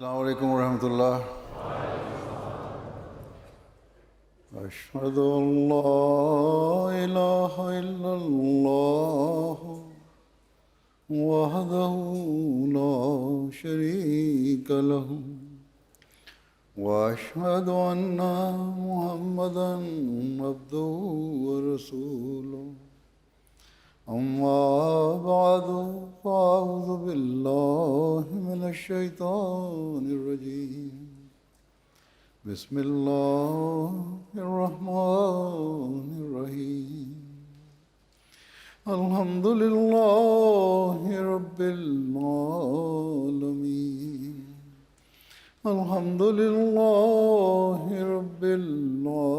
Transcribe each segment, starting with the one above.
السلام علیکم ورحمۃ اللہ۔ اشہد ان لا الہ الا اللہ وحدہ لا شریک لہ واشہد ان محمدا عبدہ ورسولہ۔ اما بعد فاعوذ باللہ من الشیطان الرجیم۔ بسم اللہ الرحمن الرحیم۔ الحمد للہ رب العالمین۔ الحمد للہ رب العالمین۔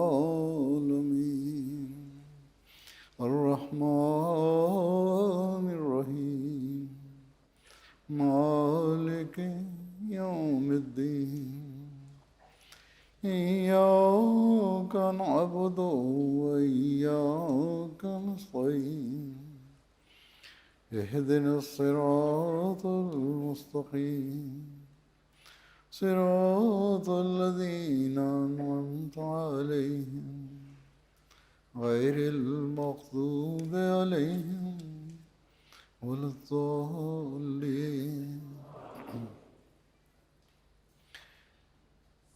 الرحمن الرحیم مالک یوم الدین۔ إياك نعبد وإياك نستعين اهدنا الصراط المستقيم صراط الذين أنعمت عليهم غير المغضوب عليهم ولا الضالين۔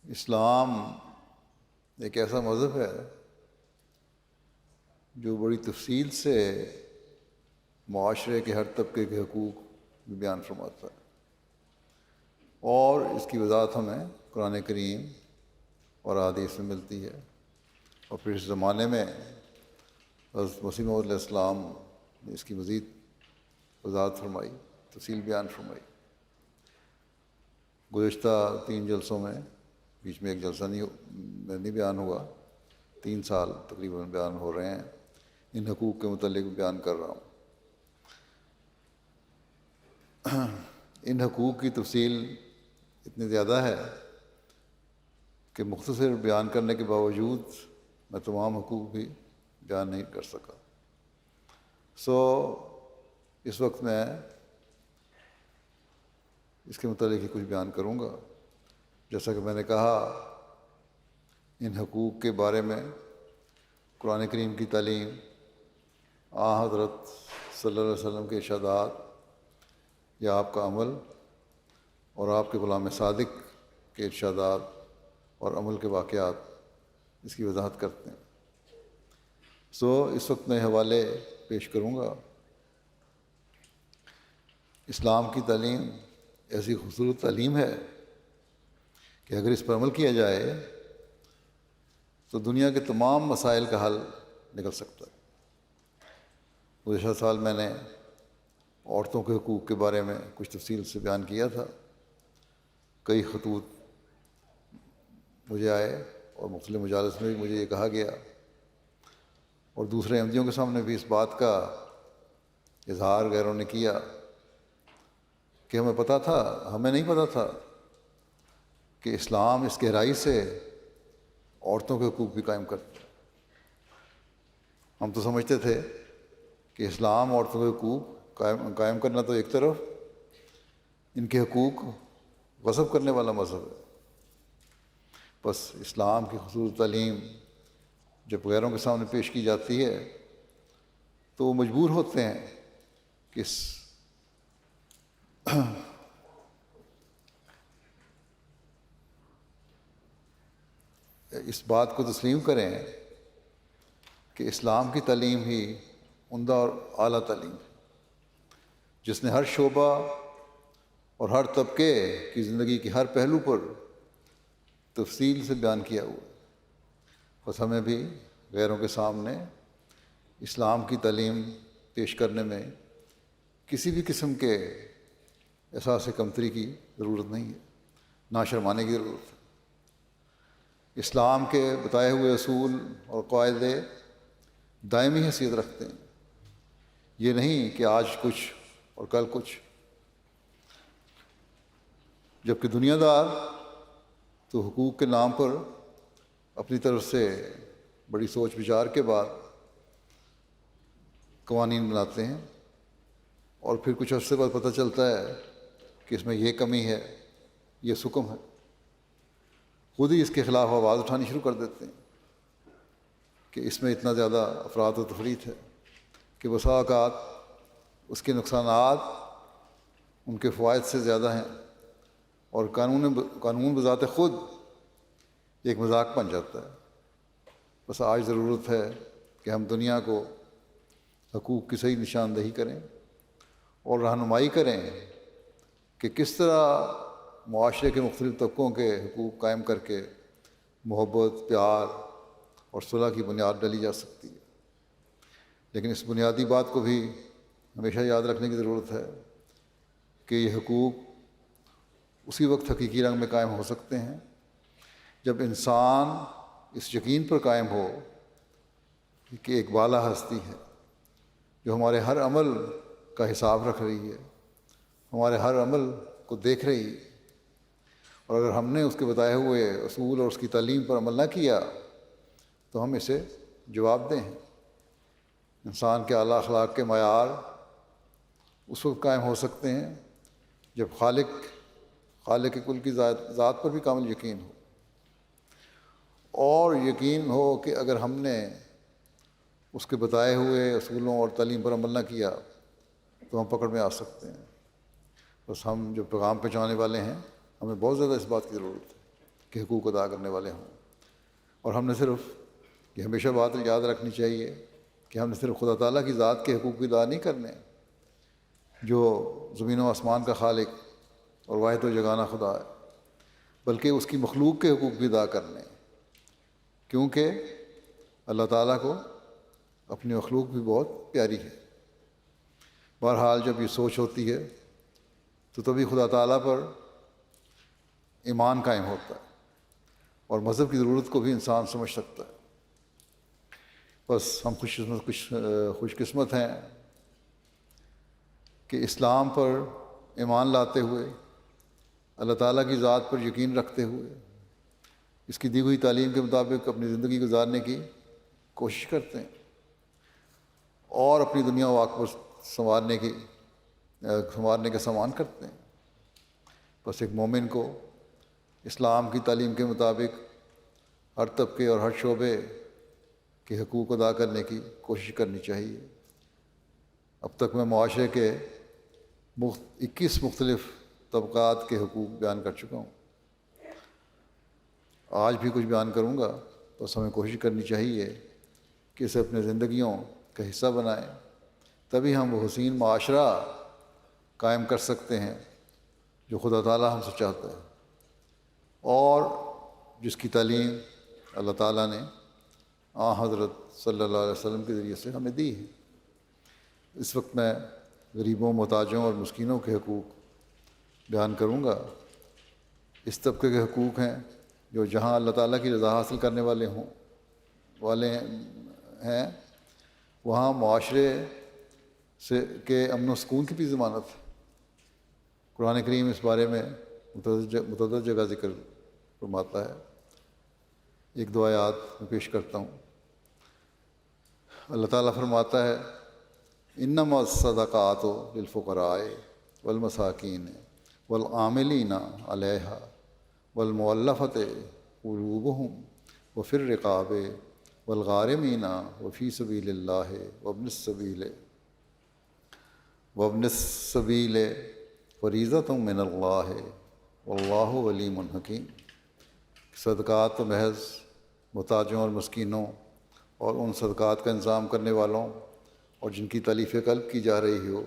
اسلام ایک ایسا مذہب ہے جو بڑی تفصیل سے معاشرے کے ہر طبقے کے حقوق بیان فرماتا ہے، اور اس کی وضاحت ہمیں قرآن کریم اور احادیث میں ملتی ہے۔ اور پھر اس زمانے میں حضرت مسیح موعود علیہ السلام نے اس کی مزید وضاحت فرمائی، تفصیل بیان فرمائی۔ گزشتہ 3 جلسوں میں، بیچ میں ایک جلسہ نہیں بیان ہوا، 3 سال تقریباً بیان ہو رہے ہیں، ان حقوق کے متعلق بیان کر رہا ہوں۔ ان حقوق کی تفصیل اتنی زیادہ ہے کہ مختصر بیان کرنے کے باوجود میں تمام حقوق بھی بیان نہیں کر سکا۔ اس وقت میں اس کے متعلق ہی کچھ بیان کروں گا۔ جیسا کہ میں نے کہا، ان حقوق کے بارے میں قرآن کریم کی تعلیم، حضرت صلی اللہ علیہ وسلم کے ارشادات یا آپ کا عمل اور آپ کے غلام صادق کے ارشادات اور عمل کے واقعات اس کی وضاحت کرتے ہیں۔ اس وقت میں حوالے پیش کروں گا۔ اسلام کی تعلیم ایسی خوبصورت تعلیم ہے کہ اگر اس پر عمل کیا جائے تو دنیا کے تمام مسائل کا حل نکل سکتا ہے۔ گزشتہ سال میں نے عورتوں کے حقوق کے بارے میں کچھ تفصیل سے بیان کیا تھا۔ کئی خطوط مجھے آئے اور مختلف مجالس میں بھی مجھے یہ کہا گیا، اور دوسرے احمدیوں کے سامنے بھی اس بات کا اظہار غیروں نے کیا کہ ہمیں نہیں پتہ تھا کہ اسلام اس گہرائی سے عورتوں کے حقوق بھی قائم کرتا ہے۔ ہم تو سمجھتے تھے کہ اسلام عورتوں کے حقوق قائم کرنا تو ایک طرف، ان کے حقوق غصب کرنے والا مذہب ہے۔ بس اسلام کی خصوصی تعلیم جب غیروں کے سامنے پیش کی جاتی ہے تو وہ مجبور ہوتے ہیں کہ اس بات کو تسلیم کریں کہ اسلام کی تعلیم ہی عمدہ اور اعلیٰ تعلیم ہے، جس نے ہر شعبہ اور ہر طبقے کی زندگی کے ہر پہلو پر تفصیل سے بیان کیا ہوا۔ بس ہمیں بھی غیروں کے سامنے اسلام کی تعلیم پیش کرنے میں کسی بھی قسم کے احساس کمتری کی ضرورت نہیں ہے، نہ شرمانے کی ضرورت ہے۔ اسلام کے بتائے ہوئے اصول اور قاعدے دائمی حیثیت رکھتے ہیں، یہ نہیں کہ آج کچھ اور کل کچھ۔ جبکہ دنیا دار تو حقوق کے نام پر اپنی طرف سے بڑی سوچ بچار کے بعد قوانین بناتے ہیں، اور پھر کچھ عرصے بعد پتہ چلتا ہے کہ اس میں یہ کمی ہے یہ سکم ہے، خود ہی اس کے خلاف آواز اٹھانی شروع کر دیتے ہیں کہ اس میں اتنا زیادہ افراط و تفریط ہے کہ بسا اوقات اس کے نقصانات ان کے فوائد سے زیادہ ہیں، اور قانون بذات خود ایک مذاق بن جاتا ہے۔ بس آج ضرورت ہے کہ ہم دنیا کو حقوق کی صحیح نشاندہی کریں اور رہنمائی کریں کہ کس طرح معاشرے کے مختلف طبقوں کے حقوق قائم کر کے محبت، پیار اور صلح کی بنیاد ڈلی جا سکتی ہے۔ لیکن اس بنیادی بات کو بھی ہمیشہ یاد رکھنے کی ضرورت ہے کہ یہ حقوق اسی وقت حقیقی رنگ میں قائم ہو سکتے ہیں جب انسان اس یقین پر قائم ہو کہ ایک بالا ہستی ہے جو ہمارے ہر عمل کا حساب رکھ رہی ہے، ہمارے ہر عمل کو دیکھ رہی ہے، اور اگر ہم نے اس کے بتائے ہوئے اصول اور اس کی تعلیم پر عمل نہ کیا تو ہم اسے جواب دیں۔ انسان کے اعلیٰ اخلاق کے معیار اس وقت قائم ہو سکتے ہیں جب خالق کل کی ذات پر بھی کامل یقین ہو، اور یقین ہو کہ اگر ہم نے اس کے بتائے ہوئے اصولوں اور تعلیم پر عمل نہ کیا تو ہم پکڑ میں آ سکتے ہیں۔ بس ہم جو پیغام پہنچانے والے ہیں ہمیں بہت زیادہ اس بات کی ضرورت ہے کہ حقوق ادا کرنے والے ہوں، اور ہم نے صرف یہ ہمیشہ بات یاد رکھنی چاہیے کہ ہم نے صرف خدا تعالیٰ کی ذات کے حقوق ادا نہیں کرنے جو زمین و آسمان کا خالق اور واحد و یگانہ خدا ہے، بلکہ اس کی مخلوق کے حقوق بھی ادا کرنے، کیونکہ اللہ تعالیٰ کو اپنی مخلوق بھی بہت پیاری ہے۔ بہرحال جب یہ سوچ ہوتی ہے تو تبھی خدا تعالیٰ پر ایمان قائم ہوتا ہے اور مذہب کی ضرورت کو بھی انسان سمجھ سکتا ہے۔ بس ہم خوش قسمت ہیں کہ اسلام پر ایمان لاتے ہوئے، اللہ تعالیٰ کی ذات پر یقین رکھتے ہوئے، اس کی دی ہوئی تعلیم کے مطابق اپنی زندگی گزارنے کی کوشش کرتے ہیں اور اپنی دنیا و آخرت سنوارنے کا سامان کرتے ہیں۔ بس ایک مومن کو اسلام کی تعلیم کے مطابق ہر طبقے اور ہر شعبے کے حقوق ادا کرنے کی کوشش کرنی چاہیے۔ اب تک میں معاشرے کے 21 مختلف طبقات کے حقوق بیان کر چکا ہوں، آج بھی کچھ بیان کروں گا۔ بس ہمیں کوشش کرنی چاہیے کہ اسے اپنے زندگیوں کا حصہ بنائیں، تبھی ہم وہ حسین معاشرہ قائم کر سکتے ہیں جو خدا تعالیٰ ہم سے چاہتا ہے اور جس کی تعلیم اللہ تعالیٰ نے حضرت صلی اللہ علیہ وسلم کے ذریعے سے ہمیں دی ہے۔ اس وقت میں غریبوں، محتاجوں اور مسکینوں کے حقوق بیان کروں گا۔ اس طبقے کے حقوق ہیں جو جہاں اللہ تعالیٰ کی رضا حاصل کرنے والے ہیں وہاں معاشرے کے امن و سکون کی بھی ضمانت ہے۔ قرآن کریم اس بارے میں متعدد جگہ ذکر فرماتا ہے۔ ایک دو آیات میں پیش کرتا ہوں۔ اللہ تعالیٰ فرماتا ہے انما الصدقات للفقراء والمساکین والعاملین علیہا والمؤلفۃ قلوبہم وفی الرقاب والغارمین وفی سبیل اللہ وابن السبیل فریضۃ من اللہ واللہ علیم حکیم۔ صدقات تو محض محتاجوں اور مسکینوں اور ان صدقات کا انتظام کرنے والوں اور جن کی تالیف قلب کی جا رہی ہو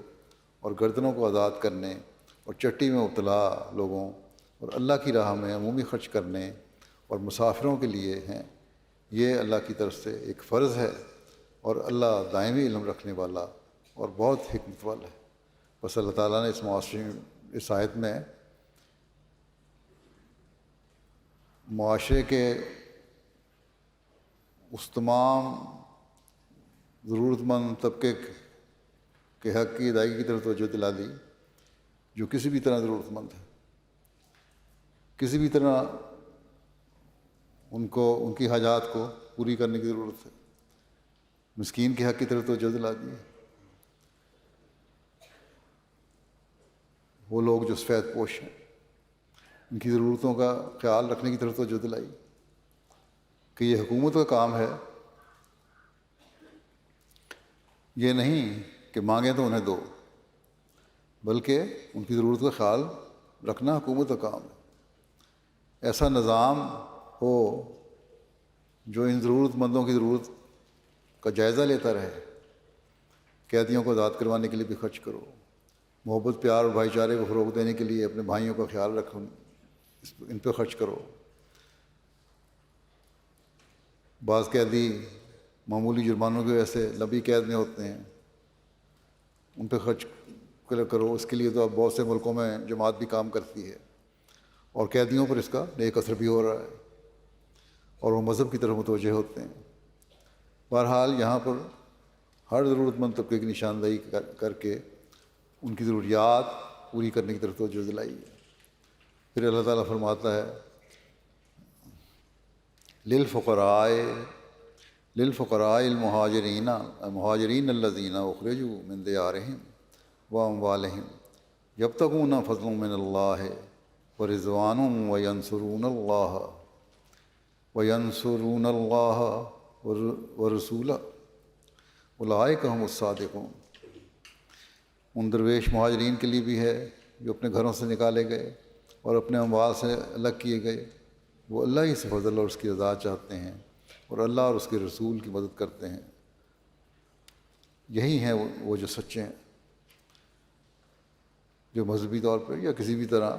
اور گردنوں کو آزاد کرنے اور چٹی میں مبتلا لوگوں اور اللہ کی راہ میں عمومی خرچ کرنے اور مسافروں کے لیے ہیں۔ یہ اللہ کی طرف سے ایک فرض ہے اور اللہ دائمی علم رکھنے والا اور بہت حکمت والا ہے۔ بس اللہ تعالیٰ نے اس آیت میں معاشرے کے اس تمام ضرورت مند طبقے کے حق کی ادائیگی کی طرف توجہ دلا دی جو کسی بھی طرح ضرورت مند ہے، کسی بھی طرح ان کی حاجات کو پوری کرنے کی ضرورت ہے۔ مسکین کے حق کی طرف توجہ دلا دی، وہ لوگ جو سفید پوش ہیں، ان کی ضرورتوں کا خیال رکھنے کی طرف توجہ دلائی کہ یہ حکومت کا کام ہے، یہ نہیں کہ مانگیں تو انہیں دو، بلکہ ان کی ضرورت کا خیال رکھنا حکومت کا کام ہے۔ ایسا نظام ہو جو ان ضرورت مندوں کی ضرورت کا جائزہ لیتا رہے، قیدیوں کو آزاد کروانے کے لیے بھی خرچ کرو، محبت پیار اور بھائی چارے کو فروغ دینے کے لیے اپنے بھائیوں کا خیال رکھو، ان پہ خرچ کرو۔ بعض قیدی معمولی جرمانوں کی وجہ سے لمبی قید میں ہوتے ہیں، ان پہ خرچ کرو۔ اس کے لیے تو اب بہت سے ملکوں میں جماعت بھی کام کرتی ہے، اور قیدیوں پر اس کا نیک اثر بھی ہو رہا ہے، اور وہ مذہب کی طرف متوجہ ہوتے ہیں۔ بہرحال یہاں پر ہر ضرورت مند طبقے کی نشاندہی کر کے ان کی ضروریات پوری کرنے کی طرف توجہ دلائی ہے۔ پھر اللہ تعالیٰ فرماتا ہے للفقراء المہاجرین الذین اخرجوا من دیارہم واموالہم یبتغون فضلا من اللہ ورضوانا وینصرون اللہ ورسولہ اولئک هم الصادقون۔ ان درویش مہاجرین کے لیے بھی ہے جو اپنے گھروں سے نکالے گئے اور اپنے اموال سے الگ کیے گئے، وہ اللہ ہی سے فضل اور اس کی رضا چاہتے ہیں اور اللہ اور اس کے رسول کی مدد کرتے ہیں۔ یہی ہیں وہ جو سچے ہیں، جو مذہبی طور پر یا کسی بھی طرح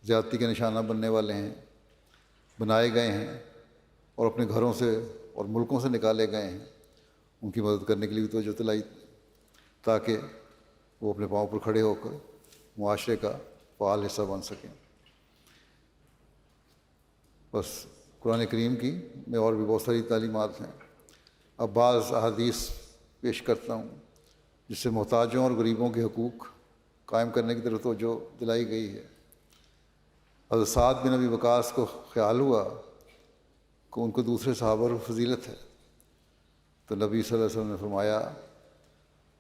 زیادتی کا نشانہ بننے والے ہیں، بنائے گئے ہیں اور اپنے گھروں سے اور ملکوں سے نکالے گئے ہیں، ان کی مدد کرنے کے لیے بھی توجہ دلائی تاکہ وہ اپنے پاؤں پر کھڑے ہو کر معاشرے کا فعال حصہ بن سکیں۔ بس قرآن کریم کی میں اور بھی بہت ساری تعلیمات ہیں، اب بعض احادیث پیش کرتا ہوں جس سے محتاجوں اور غریبوں کے حقوق قائم کرنے کی طرف توجہ دلائی گئی ہے۔ حضرت سعد بن ابی وقاص کو خیال ہوا کہ ان کو دوسرے صحابہ پر فضیلت ہے، تو نبی صلی اللہ علیہ وسلم نے فرمایا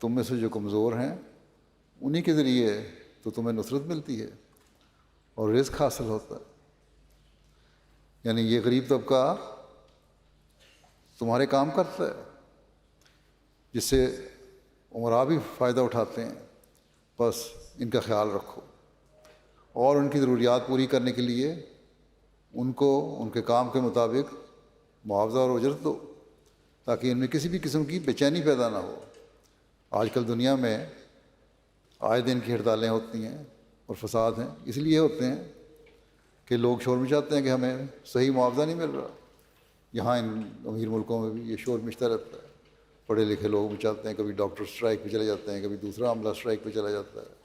تم میں سے جو کمزور ہیں انہی کے ذریعے تو تمہیں نصرت ملتی ہے اور رزق حاصل ہوتا ہے، یعنی یہ غریب طبقہ تمہارے کام کرتا ہے جس سے امراء بھی فائدہ اٹھاتے ہیں، بس ان کا خیال رکھو اور ان کی ضروریات پوری کرنے کے لیے ان کو ان کے کام کے مطابق معاوضہ اور اجرت دو تاکہ ان میں کسی بھی قسم کی بے چینی پیدا نہ ہو۔ آج کل دنیا میں آئے دن کی ہڑتالیں ہوتی ہیں اور فساد ہیں، اس لیے ہوتے ہیں کہ لوگ شور مچاتے ہیں کہ ہمیں صحیح معاوضہ نہیں مل رہا۔ یہاں ان امیر ملکوں میں بھی یہ شور مچتا رہتا ہے، پڑھے لکھے لوگ مچاتے ہیں، کبھی ڈاکٹر سٹرائک پہ چلے جاتے ہیں، کبھی دوسرا عملہ سٹرائک پہ چلا جاتا ہے۔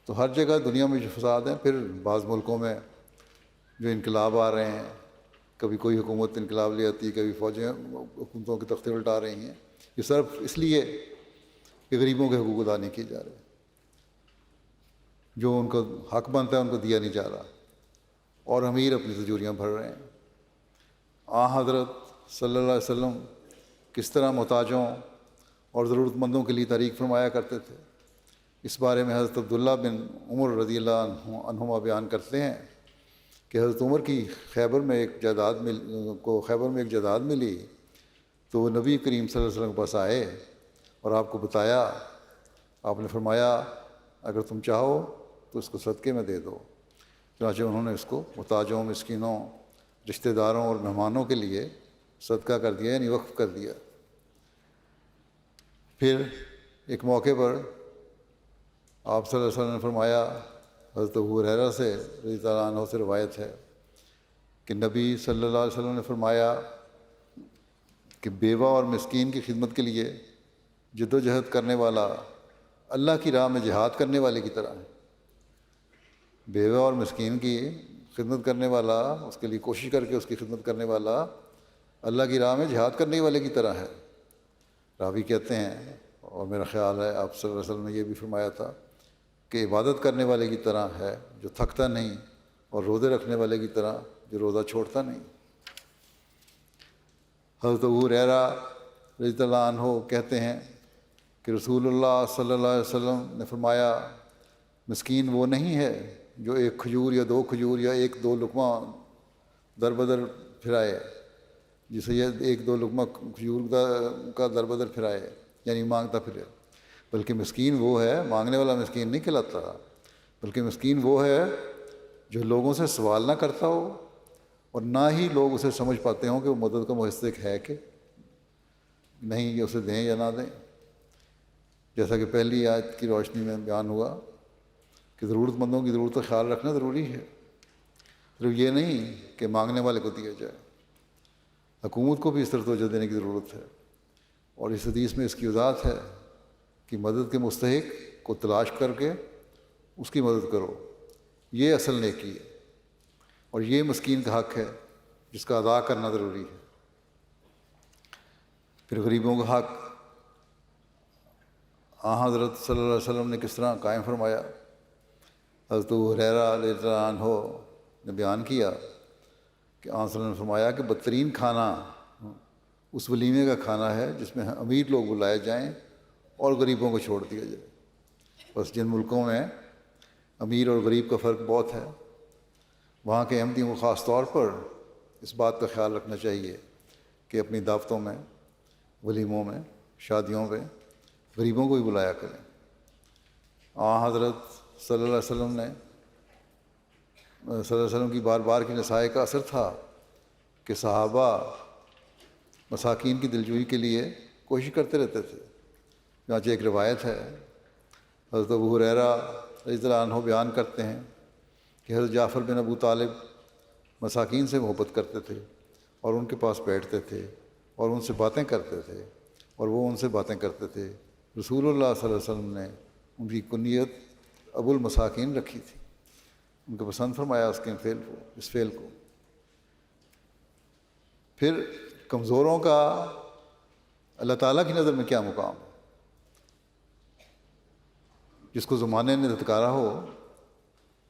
تو ہر جگہ دنیا میں جو فساد ہیں، پھر بعض ملکوں میں جو انقلاب آ رہے ہیں، کبھی کوئی حکومت انقلاب لے آتی ہے، کبھی فوجیں حکومتوں کے تختے الٹا رہی ہیں، یہ صرف اس لیے کہ غریبوں کے حقوق ادا نہیں کیے جا رہے، جو ان کو حق بنتا ہے ان کو دیا نہیں جا رہا، اور امیر اپنی تجوریاں بھر رہے ہیں۔ حضرت صلی اللہ علیہ وسلم کس طرح محتاجوں اور ضرورت مندوں کے لیے تحریک فرمایا کرتے تھے، اس بارے میں حضرت عبداللہ بن عمر رضی اللہ عنہما بیان کرتے ہیں کہ حضرت عمر کی خیبر میں ایک جائیداد ملی تو وہ نبی کریم صلی اللہ علیہ وسلم کے پاس آئے اور آپ کو بتایا، آپ نے فرمایا اگر تم چاہو تو اس کو صدقے میں دے دو۔ چنانچہ انہوں نے اس کو محتاجوں، مسکینوں، رشتہ داروں اور مہمانوں کے لیے صدقہ کر دیا، یعنی وقف کر دیا۔ پھر ایک موقع پر آپ صلی اللہ علیہ وسلم نے فرمایا، حضرت ابو ہریرہ سے رضی اللہ عنہ سے روایت ہے کہ نبی صلی اللہ علیہ وسلم نے فرمایا کہ بیوہ اور مسکین کی خدمت کے لیے جد و جہد کرنے والا اللہ کی راہ میں جہاد کرنے والے کی طرح ہے۔ بیوہ اور مسکین کی خدمت کرنے والا، اس کے لیے کوشش کر کے اس کی خدمت کرنے والا اللہ کی راہ میں جہاد کرنے والے کی طرح ہے۔ راوی کہتے ہیں، اور میرا خیال ہے آپ صلی اللہ علیہ وسلم نے یہ بھی فرمایا تھا کہ عبادت کرنے والے کی طرح ہے جو تھکتا نہیں، اور روزے رکھنے والے کی طرح جو روزہ چھوڑتا نہیں۔ حضرت ابو ہریرہ رضی اللہ عنہ کہتے ہیں کہ رسول اللہ صلی اللہ علیہ وسلم نے فرمایا مسکین وہ نہیں ہے جو ایک کھجور یا دو کھجور یا ایک دو لقمہ در بدر پھرائے، جسے یہ ایک دو لقمہ کھجور کا در بدر پھرائے، یعنی مانگتا پھرے، بلکہ مسکین وہ ہے، مانگنے والا مسکین نہیں کہلاتا، بلکہ مسکین وہ ہے جو لوگوں سے سوال نہ کرتا ہو اور نہ ہی لوگ اسے سمجھ پاتے ہوں کہ وہ مدد کا مستحق ہے کہ نہیں، یہ اسے دیں یا نہ دیں۔ جیسا کہ پہلی آیت کی روشنی میں بیان ہوا کہ ضرورت مندوں کی ضرورت کا خیال رکھنا ضروری ہے، صرف یہ نہیں کہ مانگنے والے کو دیا جائے، حکومت کو بھی اس طرح توجہ دینے کی ضرورت ہے۔ اور اس حدیث میں اس کی وضاحت ہے کہ مدد کے مستحق کو تلاش کر کے اس کی مدد کرو، یہ اصل نیکی ہے، اور یہ مسکین کا حق ہے جس کا ادا کرنا ضروری ہے۔ پھر غریبوں کا حق حضرت صلی اللہ علیہ وسلم نے کس طرح قائم فرمایا۔ حضرت ابو ہریرہ رضی اللہ عنہ نے بیان کیا کہ صلی اللہ علیہ وسلم نے فرمایا کہ بدترین کھانا اس ولیمے کا کھانا ہے جس میں امیر لوگ بلائے جائیں اور غریبوں کو چھوڑ دیا جائے۔ بس جن ملکوں میں امیر اور غریب کا فرق بہت ہے، وہاں کے احمدیوں کو خاص طور پر اس بات کا خیال رکھنا چاہیے کہ اپنی دعوتوں میں، ولیموں میں، شادیوں میں غریبوں کو بھی بلایا کریں۔ حضرت صلی اللہ علیہ وسلم نے صلی اللہ علیہ وسلم کی بار بار کی نصائح کا اثر تھا کہ صحابہ مساکین کی دلجوئی کے لیے کوشش کرتے رہتے تھے۔ چنانچہ ایک روایت ہے، حضرت ابو ہریرہ رضی اللہ عنہ بیان کرتے ہیں کہ حضرت جعفر بن ابو طالب مساکین سے محبت کرتے تھے اور ان کے پاس بیٹھتے تھے اور ان سے باتیں کرتے تھے اور وہ ان سے باتیں کرتے تھے۔ رسول اللہ صلی اللہ علیہ وسلم نے ان کی کنیت ابو المساکین رکھی تھی، ان کو پسند فرمایا اس فعل کو۔ پھر کمزوروں کا اللہ تعالیٰ کی نظر میں کیا مقام ہے؟ جس کو زمانے نے دھتکارا ہو،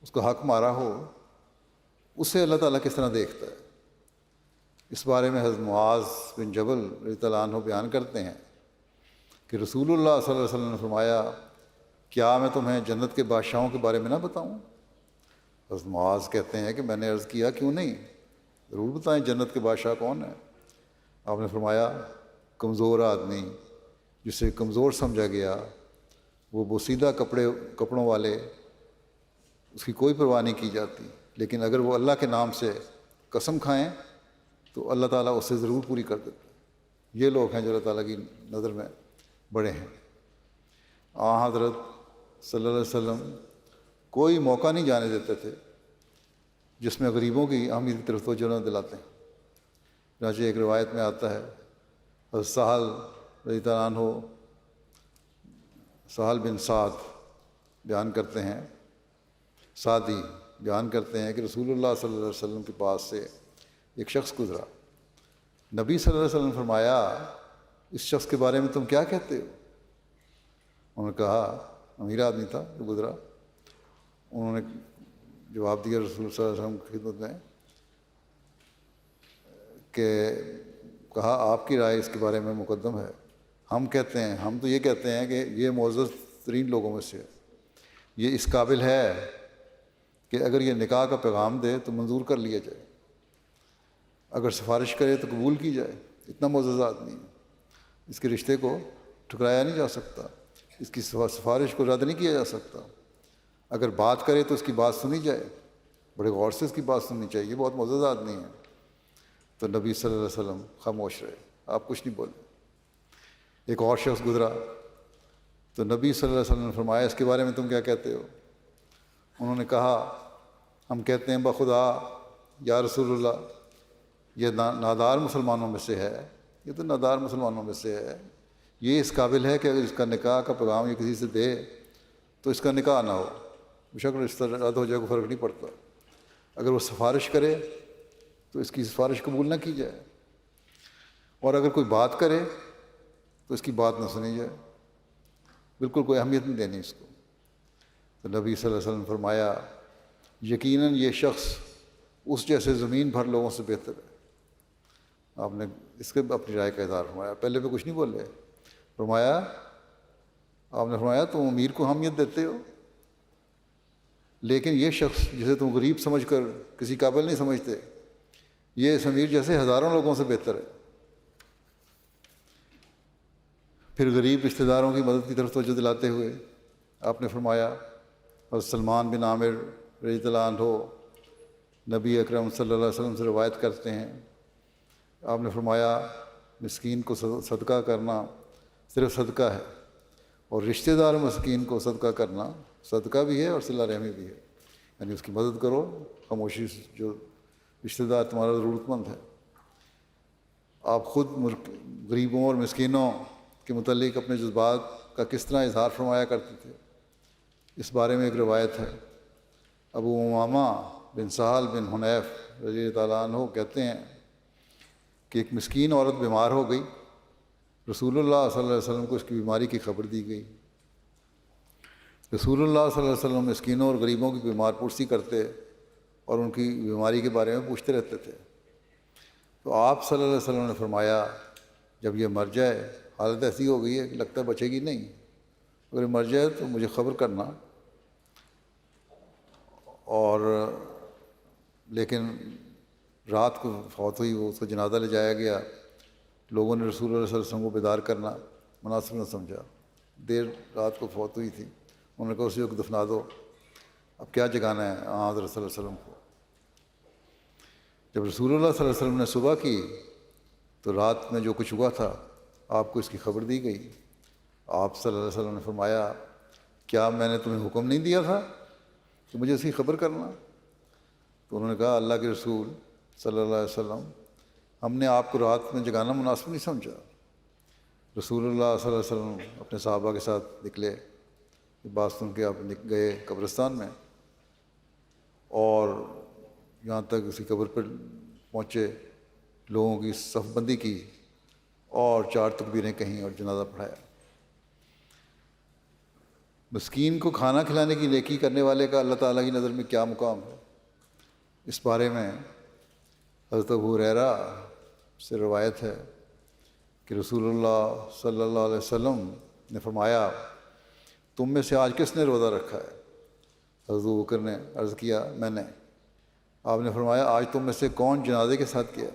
اس کو حق مارا ہو، اسے اللہ تعالیٰ کس طرح دیکھتا ہے؟ اس بارے میں حضرت معاذ بن جبل رضی اللہ عنہ بیان کرتے ہیں کہ رسول اللہ صلی اللہ علیہ وسلم نے فرمایا، کیا میں تمہیں جنت کے بادشاہوں کے بارے میں نہ بتاؤں؟ حضرت معاذ کہتے ہیں کہ میں نے عرض کیا، کیوں نہیں، ضرور بتائیں جنت کے بادشاہ کون ہیں؟ آپ نے فرمایا، کمزور آدمی جسے کمزور سمجھا گیا، وہ بوسیدہ کپڑوں والے، اس کی کوئی پرواہ نہیں کی جاتی، لیکن اگر وہ اللہ کے نام سے قسم کھائیں تو اللہ تعالیٰ اسے ضرور پوری کر دیتا ہے۔ یہ لوگ ہیں جو اللہ تعالیٰ کی نظر میں بڑے ہیں۔ حضرت صلی اللہ علیہ وسلم کوئی موقع نہیں جانے دیتے تھے جس میں غریبوں کی اہمیت کی طرف توجہ نہ دلاتے ہیں۔ چنانچہ ایک روایت میں آتا ہے، حضرت سہل رضی اللہ عنہ، سہل بن سعد بیان کرتے ہیں، سعدی بیان کرتے ہیں کہ رسول اللہ صلی اللہ علیہ وسلم کے پاس سے ایک شخص گزرا۔ نبی صلی اللہ علیہ وسلم نے فرمایا، اس شخص کے بارے میں تم کیا کہتے ہو؟ انہوں نے کہا، امیر آدمی تھا جو گزرا۔ انہوں نے جواب دیا رسول صلی اللہ علیہ وسلم کی خدمت میں کہ کہا، آپ کی رائے اس کے بارے میں مقدم ہے۔ ہم تو یہ کہتے ہیں کہ یہ معزز ترین لوگوں میں سے ہے، یہ اس قابل ہے کہ اگر یہ نکاح کا پیغام دے تو منظور کر لیا جائے، اگر سفارش کرے تو قبول کی جائے، اتنا معزز آدمی ہے، اس کے رشتے کو ٹھکرایا نہیں جا سکتا، اس کی سفارش کو رد نہیں کیا جا سکتا، اگر بات کرے تو اس کی بات سنی جائے، بڑے غور سے اس کی بات سننی چاہیے، بہت معزز آدمی ہے۔ تو نبی صلی اللہ علیہ وسلم خاموش رہے، آپ کچھ نہیں بولے۔ ایک اور شخص گزرا تو نبی صلی اللہ علیہ وسلم نے فرمایا، اس کے بارے میں تم کیا کہتے ہو؟ انہوں نے کہا، ہم کہتے ہیں بخدا یا رسول اللہ، یہ نادار مسلمانوں میں سے ہے، یہ تو نادار مسلمانوں میں سے ہے، یہ اس قابل ہے کہ اگر اس کا نکاح کا پیغام یہ کسی سے دے تو اس کا نکاح نہ ہو، بشک رشتہ رد ہو جائے، کوئی فرق نہیں پڑتا، اگر وہ سفارش کرے تو اس کی سفارش قبول نہ کی جائے، اور اگر کوئی بات کرے تو اس کی بات نہ سنی جائے، بالکل کوئی اہمیت نہیں دینی اس کو۔ تو نبی صلی اللہ علیہ وسلم نے فرمایا، یقیناً یہ شخص اس جیسے زمین بھر لوگوں سے بہتر ہے۔ آپ نے اس کے اپنی رائے کا اظہار فرمایا، پہلے بھی کچھ نہیں بولے، آپ نے فرمایا تم امیر کو اہمیت دیتے ہو؟ لیکن یہ شخص جسے تم غریب سمجھ کر کسی قابل نہیں سمجھتے، یہ اس امیر جیسے ہزاروں لوگوں سے بہتر ہے۔ پھر غریب رشتہ داروں کی مدد کی طرف توجہ دلاتے ہوئے آپ نے فرمایا، اور سلمان بن عامر رضی اللہ عنہ نبی اکرم صلی اللہ علیہ وسلم سے روایت کرتے ہیں، آپ نے فرمایا مسکین کو صدقہ کرنا صرف صدقہ ہے، اور رشتہ دار مسکین کو صدقہ کرنا صدقہ بھی ہے اور صلہ رحمی بھی ہے، یعنی اس کی مدد کرو خاموشی سے، جو رشتہ دار تمہارا ضرورت مند ہے۔ آپ خود غریبوں اور مسکینوں کے متعلق اپنے جذبات کا کس طرح اظہار فرمایا کرتے تھے، اس بارے میں ایک روایت ہے۔ ابو امامہ بن سہل بن حنیف رضی اللہ تعالیٰ عنہ کہتے ہیں کہ ایک مسکین عورت بیمار ہو گئی، رسول اللہ صلی اللہ علیہ وسلم کو اس کی بیماری کی خبر دی گئی۔ رسول اللہ صلی اللہ علیہ وسلم مسکینوں اور غریبوں کی بیمار پرسی کرتے اور ان کی بیماری کے بارے میں پوچھتے رہتے تھے۔ تو آپ صلی اللہ علیہ وسلم نے فرمایا جب یہ مر جائے، حالت ایسی ہو گئی ہے کہ لگتا ہے بچے گی نہیں، اگر مر جائے تو مجھے خبر کرنا۔ اور لیکن رات کو فوت ہوئی، وہ اس کا جنازہ لے جایا گیا، لوگوں نے رسول اللہ صلی اللہ علیہ وسلم کو بیدار کرنا مناسب نہ سمجھا، دیر رات کو فوت ہوئی تھی، انہوں نے کہا اسی وقت دفنا دو، اب کیا جگانا ہے حضرت صلی اللہ علیہ وسلم کو۔ جب رسول اللہ صلی اللہ علیہ وسلم نے صبح کی تو رات میں جو کچھ ہوا تھا آپ کو اس کی خبر دی گئی۔ آپ صلی اللہ علیہ وسلم نے فرمایا کیا میں نے تمہیں حکم نہیں دیا تھا کہ مجھے اس کی خبر کرنا؟ تو انہوں نے کہا اللہ کے رسول صلی اللہ علیہ وسلم، ہم نے آپ کو رات میں جگانا مناسب نہیں سمجھا۔ رسول اللہ صلی اللہ علیہ وسلم اپنے صحابہ کے ساتھ نکلے، یہ بات سن کے آپ گئے قبرستان میں، اور یہاں تک اسی قبر پر پہنچے، لوگوں کی صف بندی کی اور 4 تکبیریں کہیں اور جنازہ پڑھایا۔ مسکین کو کھانا کھلانے کی نیکی کرنے والے کا اللہ تعالیٰ کی نظر میں کیا مقام ہے، اس بارے میں حضرت ابو ہریرہ سے روایت ہے کہ رسول اللہ صلی اللہ علیہ وسلم نے فرمایا تم میں سے آج کس نے روزہ رکھا ہے؟ حضرت ابو بکر نے عرض کیا میں نے۔ آپ نے فرمایا آج تم میں سے کون جنازے کے ساتھ کیا؟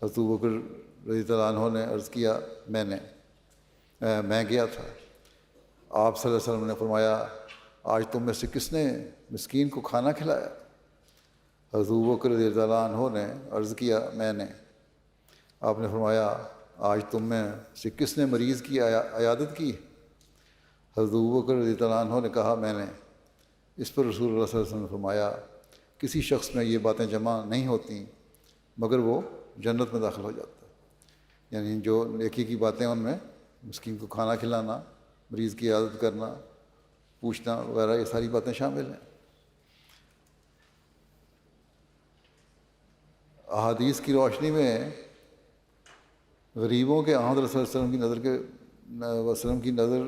حضرت ابو بکر رضی اللہ عنہ نے عرض کیا میں گیا تھا۔ آپ صلی اللہ علیہ وسلم نے فرمایا آج تم میں سے کس نے مسکین کو کھانا کھلایا؟ حضرت ابو بکر رضی اللہ عنہ نے عرض کیا میں نے۔ آپ نے فرمایا آج تم میں سے کس نے مریض کی عیادت کی؟ حضرت ابو بکر رضی اللہ عنہ نے کہا میں نے۔ اس پر رسول اللہ صلی اللہ علیہ وسلم نے فرمایا کسی شخص میں یہ باتیں جمع نہیں ہوتیں مگر وہ جنت میں داخل ہو جاتا ہے، یعنی جو نیکی کی باتیں ان میں مسکین کو کھانا کھلانا، مریض کی عیادت کرنا، پوچھنا وغیرہ، یہ ساری باتیں شامل ہیں۔ احادیث کی روشنی میں غریبوں کے حضرت صلی اللہ علیہ وسلم کی نظر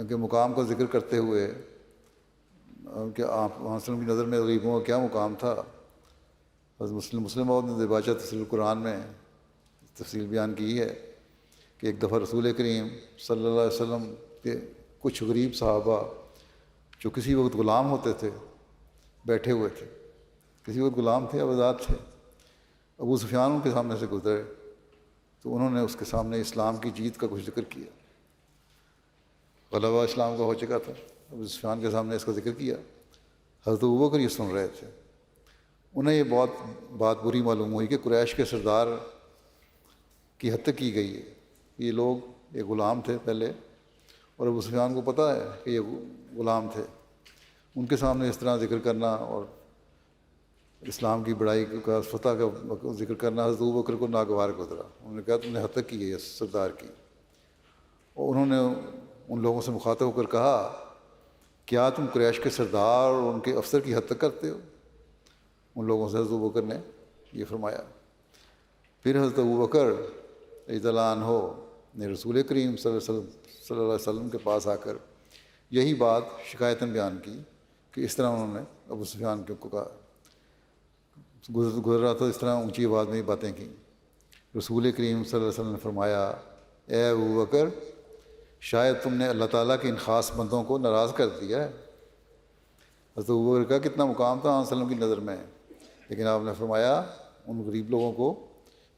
کے مقام کا ذکر کرتے ہوئے کہ آپ صلی اللہ علیہ وسلم کی نظر میں غریبوں کا کیا مقام تھا، حضرت مسلم اور دباچہ تفسیر القرآن میں تفصیل بیان کی ہے کہ ایک دفعہ رسول کریم صلی اللہ علیہ وسلم کے کچھ غریب صحابہ جو کسی وقت غلام ہوتے تھے بیٹھے ہوئے تھے، کسی وقت غلام تھے، آزاد تھے، ابو سفیان ان کے سامنے سے گزرے تو انہوں نے اس کے سامنے اسلام کی جیت کا کچھ ذکر کیا، غلبہ اسلام کا ہو چکا تھا، ابو سفیان کے سامنے اس کا ذکر کیا۔ حضرت ابو بکر یہ سن رہے تھے، انہیں یہ بات بری معلوم ہوئی کہ قریش کے سردار کی حد تک کی گئی ہے، یہ لوگ یہ غلام تھے پہلے، اور ابو سفیان کو پتہ ہے کہ یہ غلام تھے، ان کے سامنے اس طرح ذکر کرنا اور اسلام کی بڑائی کا فتح کا ذکر کرنا حضرت ابو بکر کو ناگوار گزرا۔ انہوں نے کہا تم نے حد تک کی ہے اس سردار کی، اور انہوں نے ان لوگوں سے مخاطب ہو کر کہا کیا تم قریش کے سردار اور ان کے افسر کی حد تک کرتے ہو؟ ان لوگوں سے حضرت ابو بکر نے یہ فرمایا۔ پھر حضرت ابو بکر رضی اللہ عنہ نے رسول کریم صلی اللہ علیہ وسلم کے پاس آ کر یہی بات شکایتاً بیان کی کہ اس طرح انہوں نے ابو سفیان کو کہا، گزر رہا تھا اس طرح اونچی آواز میں یہ باتیں کی۔ رسول کریم صلی اللہ علیہ وسلم نے فرمایا اے ابو بکر شاید تم نے اللہ تعالیٰ کے ان خاص بندوں کو ناراض کر دیا ہے۔ حضرت ابوبکر کا کتنا مقام تھا آپ وسلم کی نظر میں، لیکن آپ نے فرمایا ان غریب لوگوں کو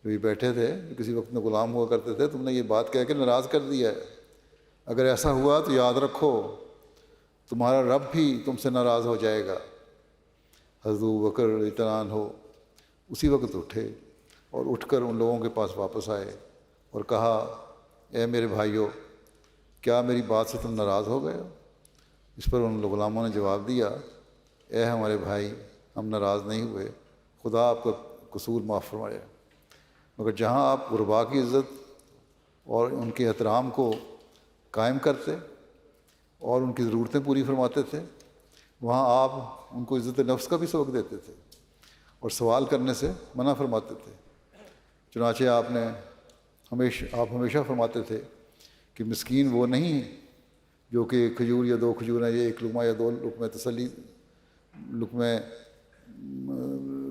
جو بھی بیٹھے تھے، جو کسی وقت میں غلام ہوا کرتے تھے، تم نے یہ بات کہہ کے ناراض کر دیا ہے، اگر ایسا ہوا تو یاد رکھو تمہارا رب بھی تم سے ناراض ہو جائے گا۔ حضرت ابوبکر رضی اللہ عنہ اسی وقت اٹھے اور اٹھ کر ان لوگوں کے پاس واپس آئے اور کہا، اے میرے بھائیو، کیا میری بات سے تم ناراض ہو گئے ہو؟ اس پر ان غلاموں نے جواب دیا، اے ہمارے بھائی، ہم ناراض نہیں ہوئے، خدا آپ کا قصور معاف فرمائے، مگر جہاں آپ غربا کی عزت اور ان کے احترام کو قائم کرتے اور ان کی ضرورتیں پوری فرماتے تھے، وہاں آپ ان کو عزت نفس کا بھی سبق دیتے تھے اور سوال کرنے سے منع فرماتے تھے۔ چنانچہ آپ ہمیشہ فرماتے تھے کہ مسکین وہ نہیں جو کہ کھجور یا 2 کھجور ہیں، یا 1 لقمہ یا 2 لقمے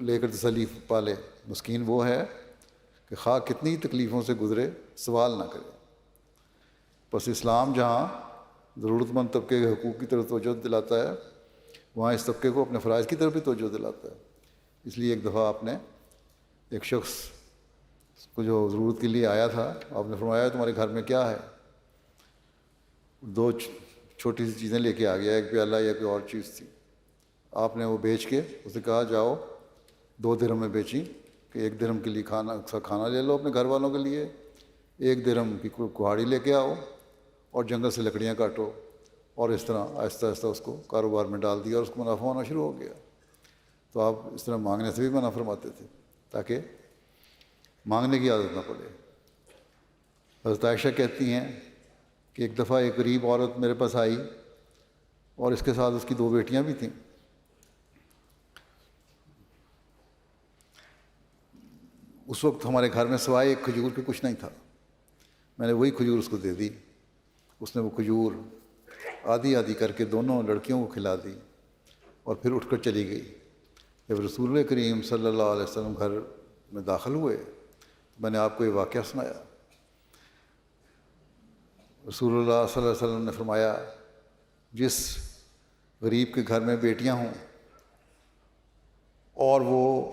لے کر تسلی پالے، مسکین وہ ہے کہ خواہ کتنی تکلیفوں سے گزرے سوال نہ کرے۔ بس اسلام جہاں ضرورت مند طبقے کے حقوق کی طرف توجہ دلاتا ہے، وہاں اس طبقے کو اپنے فرائض کی طرف بھی توجہ دلاتا ہے۔ اس لیے ایک دفعہ آپ نے ایک شخص کو جو ضرورت کے لیے آیا تھا، آپ نے فرمایا تمہارے گھر میں کیا ہے؟ 2 چھوٹی سی چیزیں لے کے آ گیا، 1 پیالہ یا کوئی اور چیز تھی۔ آپ نے وہ بیچ کے اسے کہا جاؤ 2 درہم میں بیچی کہ 1 درہم کے لیے کھانا لے لو اپنے گھر والوں کے لیے، 1 درہم کی کہاڑی لے کے آؤ اور جنگل سے لکڑیاں کاٹو، اور اس طرح آہستہ آہستہ اس کو کاروبار میں ڈال دیا اور اس کو منافع ہونا شروع ہو گیا۔ تو آپ اس طرح مانگنے سے بھی منع فرماتے تھے تاکہ مانگنے کی عادت نہ پڑے۔ حضرت عائشہ کہتی ہیں کہ ایک دفعہ ایک غریب عورت میرے پاس آئی اور اس کے ساتھ اس کی 2 بیٹیاں بھی تھیں۔ اس وقت ہمارے گھر میں سوائے 1 کھجور کے کچھ نہیں تھا، میں نے وہی کھجور اس کو دے دی، اس نے وہ کھجور آدھی آدھی کر کے دونوں لڑکیوں کو کھلا دی اور پھر اٹھ کر چلی گئی۔ جب رسول کریم صلی اللہ علیہ وسلم گھر میں داخل ہوئے میں نے آپ کو یہ واقعہ سنایا۔ رسول اللہ صلی اللہ علیہ وسلم نے فرمایا، جس غریب کے گھر میں بیٹیاں ہوں اور وہ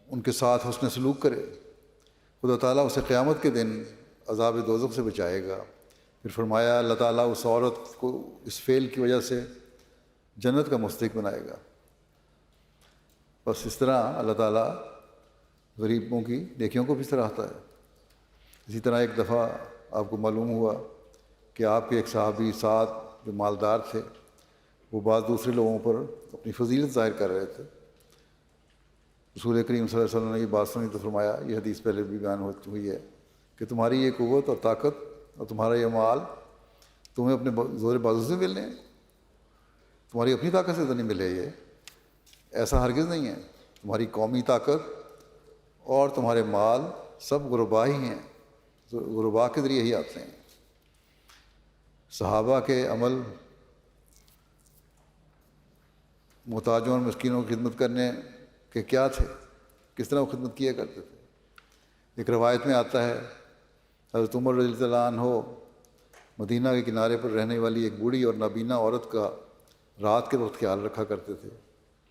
ان کے ساتھ حسن سلوک کرے، خدا تعالیٰ اسے قیامت کے دن عذاب دوزخ سے بچائے گا۔ پھر فرمایا اللہ تعالیٰ اس عورت کو اس فعل کی وجہ سے جنت کا مستحق بنائے گا۔ بس اس طرح اللہ تعالیٰ غریبوں کی نیکیوں کو بھی سراہتا ہے۔ اسی طرح ایک دفعہ آپ کو معلوم ہوا کہ آپ کے ایک صحابی ساتھ جو مالدار تھے، وہ بعض دوسرے لوگوں پر اپنی فضیلت ظاہر کر رہے تھے۔ رسول کریم صلی اللہ علیہ وسلم نے یہ بات سنی تو فرمایا، یہ حدیث پہلے بھی بیان ہوئی ہے کہ تمہاری یہ قوت اور طاقت اور تمہارا یہ مال تمہیں اپنے زور بازو سے ملنے ہیں، تمہاری اپنی طاقت سے تو نہیں ملے، یہ ایسا ہرگز نہیں ہے۔ تمہاری قومی طاقت اور تمہارے مال سب غربا ہی ہیں، غربا کے ذریعے ہی آتے ہیں۔ صحابہ کے عمل محتاجوں اور مسکینوں کی خدمت کرنے کے کیا تھے، کس طرح وہ خدمت کیا کرتے تھے۔ ایک روایت میں آتا ہے حضرت عمر رضی اللہ عنہ مدینہ کے کنارے پر رہنے والی ایک بوڑھی اور نابینا عورت کا رات کے وقت خیال رکھا کرتے تھے۔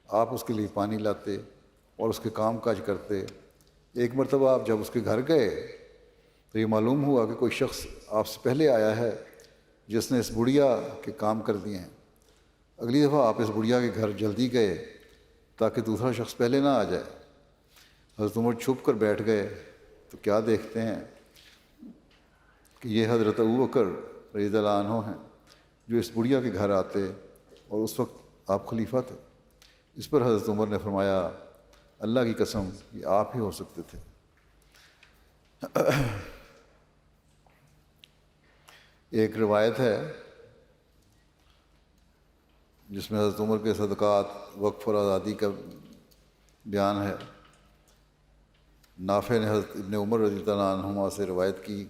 آپ اس کے لیے پانی لاتے اور اس کے کام کاج کرتے۔ ایک مرتبہ آپ جب اس کے گھر گئے تو یہ معلوم ہوا کہ کوئی شخص آپ سے پہلے آیا ہے جس نے اس بڑھیا کے کام کر دیے ہیں۔ اگلی دفعہ آپ اس بڑھیا کے گھر جلدی گئے تاکہ دوسرا شخص پہلے نہ آ جائے۔ حضرت عمر چھپ کر بیٹھ گئے تو کیا دیکھتے ہیں کہ یہ حضرت ابوبکر رضی اللہ عنہ ہیں جو اس بڑھیا کے گھر آتے، اور اس وقت آپ خلیفہ تھے۔ اس پر حضرت عمر نے فرمایا، اللہ کی قسم یہ آپ ہی ہو سکتے تھے۔ ایک روایت ہے جس میں حضرت عمر کے صدقات، وقف اور آزادی کا بیان ہے۔ نافع نے حضرت ابن عمر رضی اللہ عنہما سے روایت کی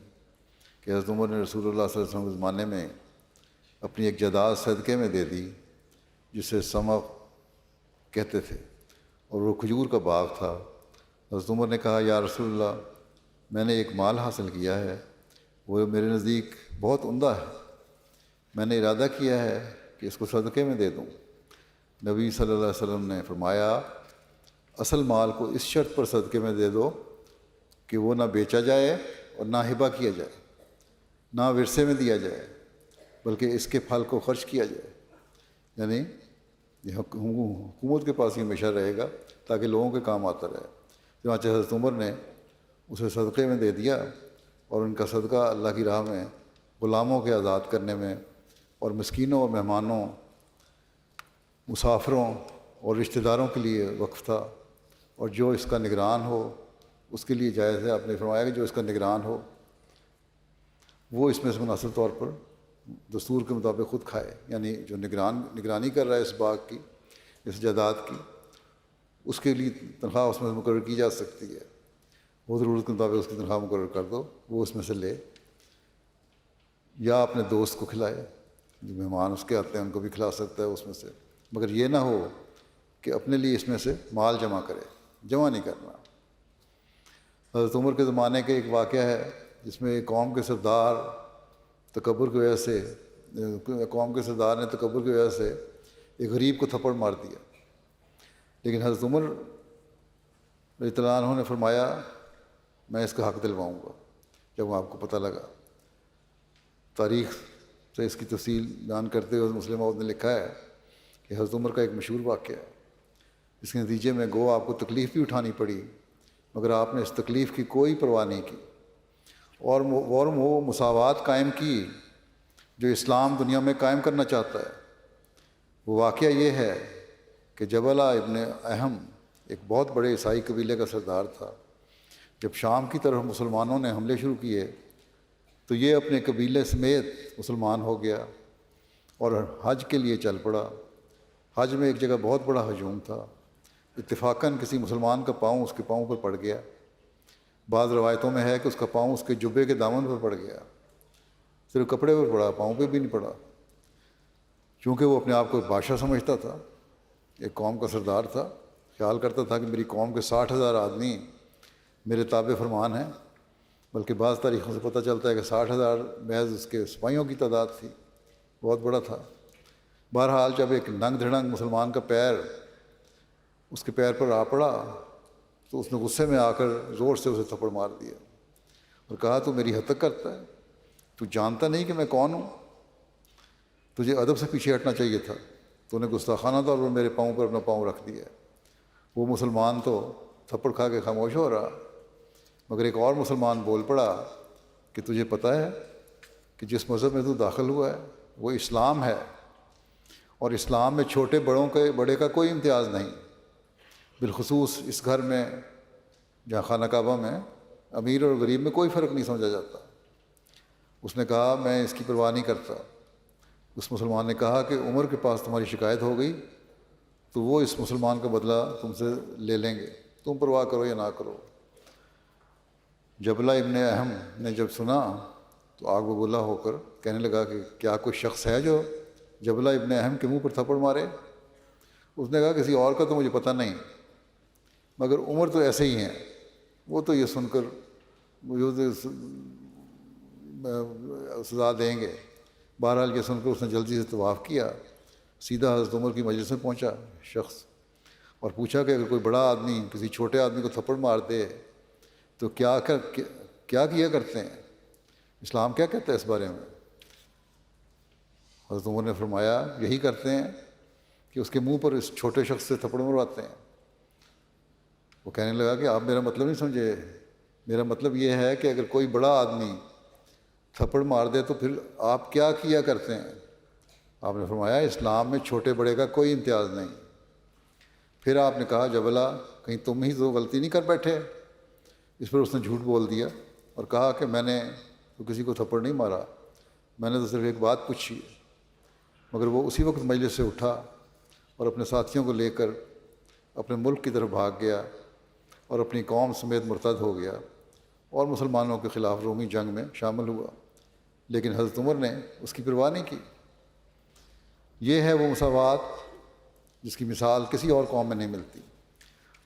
کہ حضرت عمر نے رسول اللہ صلی اللہ علیہ وسلم کے زمانے میں اپنی ایک جائیداد صدقے میں دے دی جسے سمق کہتے تھے، اور وہ کھجور کا باغ تھا۔ حضرت عمر نے کہا، یا رسول اللہ، میں نے ایک مال حاصل کیا ہے، وہ میرے نزدیک بہت عمدہ ہے، میں نے ارادہ کیا ہے کہ اس کو صدقے میں دے دوں۔ نبی صلی اللہ علیہ وسلم نے فرمایا اصل مال کو اس شرط پر صدقے میں دے دو کہ وہ نہ بیچا جائے اور نہ ہبہ کیا جائے، نہ ورثے میں دیا جائے، بلکہ اس کے پھل کو خرچ کیا جائے۔ یعنی یہ حکومت کے پاس ہی ہمیشہ رہے گا تاکہ لوگوں کے کام آتا رہے۔ چنانچہ حضرت عمر نے اسے صدقے میں دے دیا، اور ان کا صدقہ اللہ کی راہ میں غلاموں کے آزاد کرنے میں اور مسکینوں اور مہمانوں، مسافروں اور رشتہ داروں کے لیے وقف تھا، اور جو اس کا نگران ہو اس کے لیے جائز ہے۔ آپ نے فرمایا کہ جو اس کا نگران ہو وہ اس میں سے مناسب طور پر دستور کے مطابق خود کھائے، یعنی جو نگرانی کر رہا ہے اس باغ کی، اس جائیداد کی، اس کے لیے تنخواہ اس میں مقرر کی جا سکتی ہے، وہ ضرورت کے مطابق اس کی تنخواہ مقرر کر دو، وہ اس میں سے لے، یا اپنے دوست کو کھلائے، جو مہمان اس کے آتے ہیں ان کو بھی کھلا سکتا ہے اس میں سے، مگر یہ نہ ہو کہ اپنے لیے اس میں سے مال جمع کرے، جمع نہیں کرنا۔ حضرت عمر کے زمانے کے ایک واقعہ ہے جس میں قوم کے سردار تکبر کی وجہ سے ایک غریب کو تھپڑ مار دیا، لیکن حضرت عمر رضی اللہ عنہ نے فرمایا میں اس کا حق دلواؤں گا جب آپ کو پتہ لگا۔ تاریخ سے اس کی تفصیل بیان کرتے ہوئے مسلم موعود نے لکھا ہے کہ حضرت عمر کا ایک مشہور واقعہ ہے، اس کے نتیجے میں گو آپ کو تکلیف بھی اٹھانی پڑی، مگر آپ نے اس تکلیف کی کوئی پرواہ نہیں کی، اور وہ مساوات قائم کی جو اسلام دنیا میں قائم کرنا چاہتا ہے۔ وہ واقعہ یہ ہے کہ جبلہ ابن اہم ایک بہت بڑے عیسائی قبیلے کا سردار تھا۔ جب شام کی طرف مسلمانوں نے حملے شروع کیے تو یہ اپنے قبیلے سمیت مسلمان ہو گیا اور حج کے لیے چل پڑا۔ حج میں ایک جگہ بہت بڑا ہجوم تھا، اتفاقاً کسی مسلمان کا پاؤں اس کے پاؤں پر پڑ گیا۔ بعض روایتوں میں ہے کہ اس کا پاؤں اس کے جبے کے دامن پر پڑ گیا، صرف کپڑے پر پڑا، پاؤں پہ بھی نہیں پڑا، چونکہ وہ اپنے آپ کو بادشاہ سمجھتا تھا، ایک قوم کا سردار تھا، خیال کرتا تھا کہ میری قوم کے 60,000 آدمی میرے تابع فرمان ہیں، بلکہ بعض تاریخوں سے پتہ چلتا ہے کہ 60,000 محض اس کے سپاہیوں کی تعداد تھی، بہت بڑا تھا۔ بہرحال جب ایک ننگ دھڑنگ مسلمان کا پیر اس کے پیر پر آ پڑا تو اس نے غصے میں آ کر زور سے اسے تھپڑ مار دیا اور کہا تو میری حد تک کرتا ہے، تو جانتا نہیں کہ میں کون ہوں؟ تجھے ادب سے پیچھے ہٹنا چاہیے تھا، تو نے گستاخانہ طور پر میرے پاؤں پر اپنا پاؤں رکھ دیا۔ وہ مسلمان تو تھپڑ کھا کے خاموش ہو رہا، مگر ایک اور مسلمان بول پڑا کہ تجھے پتہ ہے کہ جس مذہب میں تو داخل ہوا ہے وہ اسلام ہے، اور اسلام میں چھوٹے بڑے کا کوئی امتیاز نہیں، بالخصوص اس گھر میں جہاں خانہ کعبہ میں امیر اور غریب میں کوئی فرق نہیں سمجھا جاتا۔ اس نے کہا میں اس کی پرواہ نہیں کرتا۔ اس مسلمان نے کہا کہ عمر کے پاس تمہاری شکایت ہو گئی تو وہ اس مسلمان کا بدلہ تم سے لے لیں گے، تم پرواہ کرو یا نہ کرو۔ جبلہ ابن اہم نے جب سنا تو آگ ببولا ہو کر کہنے لگا کہ کیا کوئی شخص ہے جو جبلہ ابن اہم کے منہ پر تھپڑ مارے؟ اس نے کہا کسی اور کا تو مجھے پتہ نہیں، مگر عمر تو ایسے ہی ہیں، وہ تو یہ سن کر مجھے سزا دیں گے۔ بہرحال یہ سن کر اس نے جلدی سے طواف کیا، سیدھا حضرت عمر کی مجلس میں پہنچا شخص اور پوچھا کہ اگر کوئی بڑا آدمی کسی چھوٹے آدمی کو تھپڑ مار دے تو کیا کیا کرتے ہیں؟ اسلام کیا کہتا ہے اس بارے میں؟ حضرت عمر نے فرمایا یہی کرتے ہیں کہ اس کے منہ پر اس چھوٹے شخص سے تھپڑ مرواتے ہیں۔ وہ کہنے لگا کہ آپ میرا مطلب نہیں سمجھے، میرا مطلب یہ ہے کہ اگر کوئی بڑا آدمی تھپڑ مار دے تو پھر آپ کیا کرتے ہیں؟ آپ نے فرمایا اسلام میں چھوٹے بڑے کا کوئی امتیاز نہیں۔ پھر آپ نے کہا جبلہ کہیں تم ہی تو غلطی نہیں کر بیٹھے؟ اس پر اس نے جھوٹ بول دیا اور کہا کہ میں نے تو کسی کو تھپڑ نہیں مارا، میں نے تو صرف ایک بات پوچھی ہے۔ مگر وہ اسی وقت مجلس سے اٹھا اور اپنے ساتھیوں کو لے کر اپنے ملک کی طرف بھاگ گیا اور اپنی قوم سمیت مرتد ہو گیا اور مسلمانوں کے خلاف رومی جنگ میں شامل ہوا، لیکن حضرت عمر نے اس کی پرواہ نہیں کی۔ یہ ہے وہ مساوات جس کی مثال کسی اور قوم میں نہیں ملتی،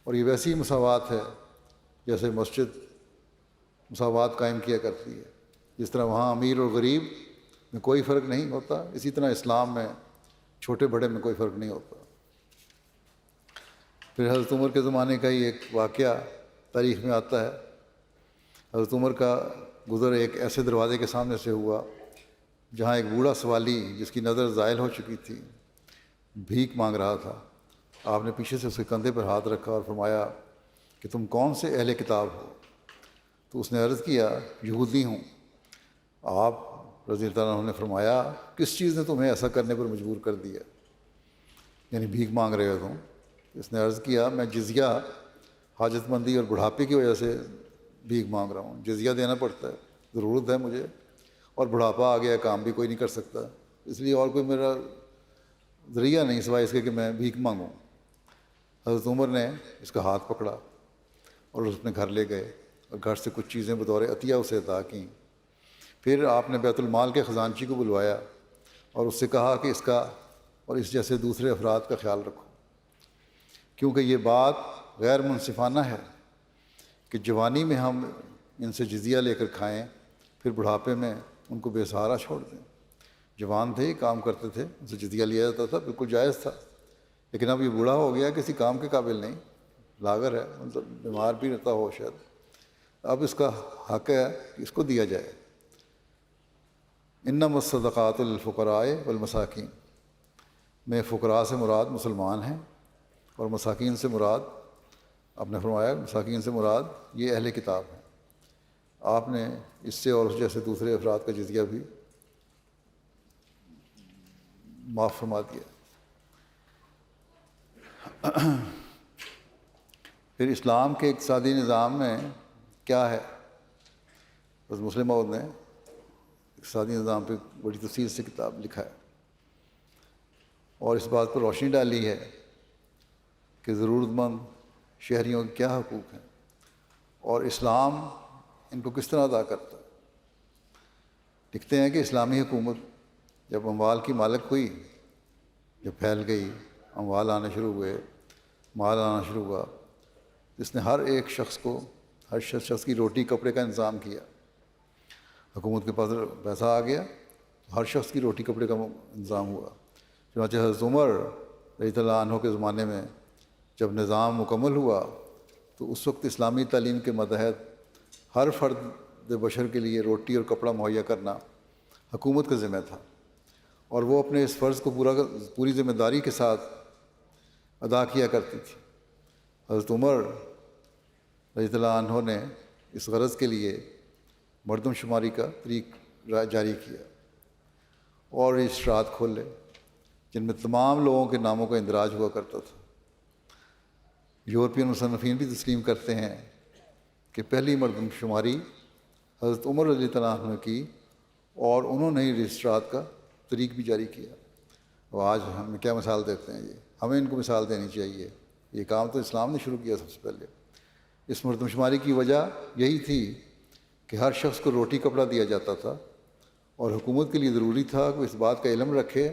اور یہ ویسی مساوات ہے جیسے مسجد مساوات قائم کیا کرتی ہے۔ جس طرح وہاں امیر اور غریب میں کوئی فرق نہیں ہوتا، اسی طرح اسلام میں چھوٹے بڑے میں کوئی فرق نہیں ہوتا۔ پھر حضرت عمر کے زمانے کا ہی ایک واقعہ تاریخ میں آتا ہے۔ حضرت عمر کا گزر ایک ایسے دروازے کے سامنے سے ہوا جہاں ایک بوڑھا سوالی جس کی نظر زائل ہو چکی تھی بھیک مانگ رہا تھا۔ آپ نے پیچھے سے اس کے کندھے پر ہاتھ رکھا اور فرمایا کہ تم کون سے اہل کتاب ہو؟ تو اس نے عرض کیا یہودی ہوں۔ آپ رضی اللہ عنہ نے فرمایا کس چیز نے تمہیں ایسا کرنے پر مجبور کر دیا؟ یعنی بھیک مانگ رہے ہو تم؟ اس نے عرض کیا میں جزیہ، حاجت مندی اور بڑھاپے کی وجہ سے بھیک مانگ رہا ہوں۔ جزیہ دینا پڑتا ہے، ضرورت ہے مجھے، اور بڑھاپا آ گیا، کام بھی کوئی نہیں کر سکتا، اس لیے اور کوئی میرا ذریعہ نہیں سوائے اس کے کہ میں بھیک مانگوں۔ حضرت عمر نے اس کا ہاتھ پکڑا اور اس اپنے گھر لے گئے اور گھر سے کچھ چیزیں بطور عطیہ اسے عطا کیں۔ پھر آپ نے بیت المال کے خزانچی کو بلوایا اور اس سے کہا کہ اس کا اور اس جیسے دوسرے افراد کا خیال رکھو، کیونکہ یہ بات غیر منصفانہ ہے کہ جوانی میں ہم ان سے جزیہ لے کر کھائیں، پھر بڑھاپے میں ان کو بے سہارا چھوڑ دیں۔ جوان تھے، کام کرتے تھے، ان سے جزیہ لیا جاتا تھا، بالکل جائز تھا، لیکن اب یہ بوڑھا ہو گیا، کسی کام کے قابل نہیں، لاغر ہے، مطلب بیمار بھی رہتا ہو شاید، اب اس کا حق ہے کہ اس کو دیا جائے۔ انما الصدقات للفقراء والمساکین، میں فقراء سے مراد مسلمان ہیں اور مساکین سے مراد، آپ نے فرمایا مساکین سے مراد یہ اہل کتاب ہیں۔ آپ نے اس سے اور اس جیسے دوسرے افراد کا جزیہ بھی معاف فرما دیا۔ پھر اسلام کے اقتصادی نظام میں کیا ہے؟ بس مسلم موعود نے اقتصادی نظام پہ بڑی تفصیل سے کتاب لکھا ہے اور اس بات پر روشنی ڈالی ہے کہ ضرورت مند شہریوں کے کیا حقوق ہیں اور اسلام ان کو کس طرح ادا کرتا ہے۔ لکھتے ہیں کہ اسلامی حکومت جب اموال کی مالک ہوئی، جب پھیل گئی، اموال آنے شروع ہوئے، مال آنا شروع ہوا، اس نے ہر ایک شخص کو، ہر شخص کی روٹی کپڑے کا انتظام کیا۔ حکومت کے پاس پیسہ آ گیا تو ہر شخص کی روٹی کپڑے کا انتظام ہوا۔ چنانچہ حضرت عمر رضی اللہ عنہ کے زمانے میں جب نظام مکمل ہوا تو اس وقت اسلامی تعلیم کے متحد ہر فرد بشر کے لیے روٹی اور کپڑا مہیا کرنا حکومت کا ذمہ تھا، اور وہ اپنے اس فرض کو پوری ذمہ داری کے ساتھ ادا کیا کرتی تھی۔ حضرت عمر رضی اللہ عنہ نے اس غرض کے لیے مردم شماری کا طریق جاری کیا اور اشتراط کھولے جن میں تمام لوگوں کے ناموں کا اندراج ہوا کرتا تھا۔ یورپین مصنفین بھی تسلیم کرتے ہیں کہ پہلی مردم شماری حضرت عمر رضی اللہ عنہ نے کی اور انہوں نے ہی رجسٹرات کا طریق بھی جاری کیا۔ اور آج ہم کیا مثال دیتے ہیں، یہ ہمیں ان کو مثال دینی چاہیے۔ یہ کام تو اسلام نے شروع کیا سب سے پہلے۔ اس مردم شماری کی وجہ یہی تھی کہ ہر شخص کو روٹی کپڑا دیا جاتا تھا اور حکومت کے لیے ضروری تھا کہ اس بات کا علم رکھے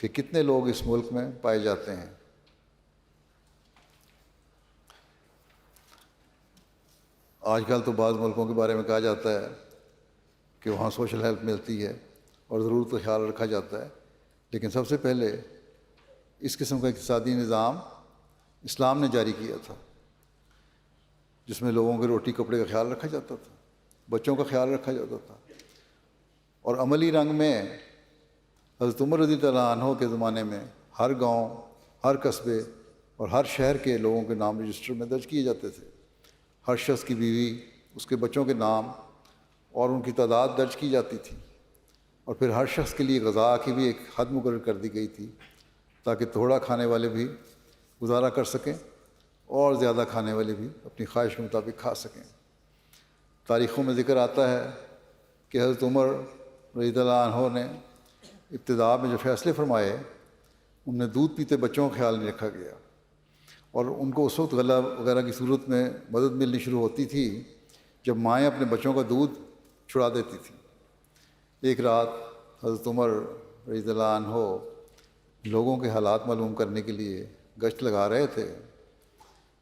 کہ کتنے لوگ اس ملک میں پائے جاتے ہیں۔ آج کل تو بعض ملکوں کے بارے میں کہا جاتا ہے کہ وہاں سوشل ہیلپ ملتی ہے اور ضرورت کا خیال رکھا جاتا ہے، لیکن سب سے پہلے اس قسم کا اقتصادی نظام اسلام نے جاری کیا تھا، جس میں لوگوں کے روٹی کپڑے کا خیال رکھا جاتا تھا، بچوں کا خیال رکھا جاتا تھا، اور عملی رنگ میں حضرت عمر رضی اللہ عنہ کے زمانے میں ہر گاؤں، ہر قصبے اور ہر شہر کے لوگوں کے نام رجسٹر میں درج کیے جاتے تھے۔ ہر شخص کی بیوی، اس کے بچوں کے نام اور ان کی تعداد درج کی جاتی تھی، اور پھر ہر شخص کے لیے غذا کی بھی ایک حد مقرر کر دی گئی تھی تاکہ تھوڑا کھانے والے بھی گزارا کر سکیں اور زیادہ کھانے والے بھی اپنی خواہش کے مطابق کھا سکیں۔ تاریخوں میں ذکر آتا ہے کہ حضرت عمر رضی اللہ عنہ نے ابتدا میں جو فیصلے فرمائے ان میں دودھ پیتے بچوں کا خیال نہیں رکھا گیا، اور ان کو اس وقت غلہ وغیرہ کی صورت میں مدد ملنی شروع ہوتی تھی جب مائیں اپنے بچوں کا دودھ چھڑا دیتی تھیں۔ ایک رات حضرت عمر رضی اللہ عنہ لوگوں کے حالات معلوم کرنے کے لیے گشت لگا رہے تھے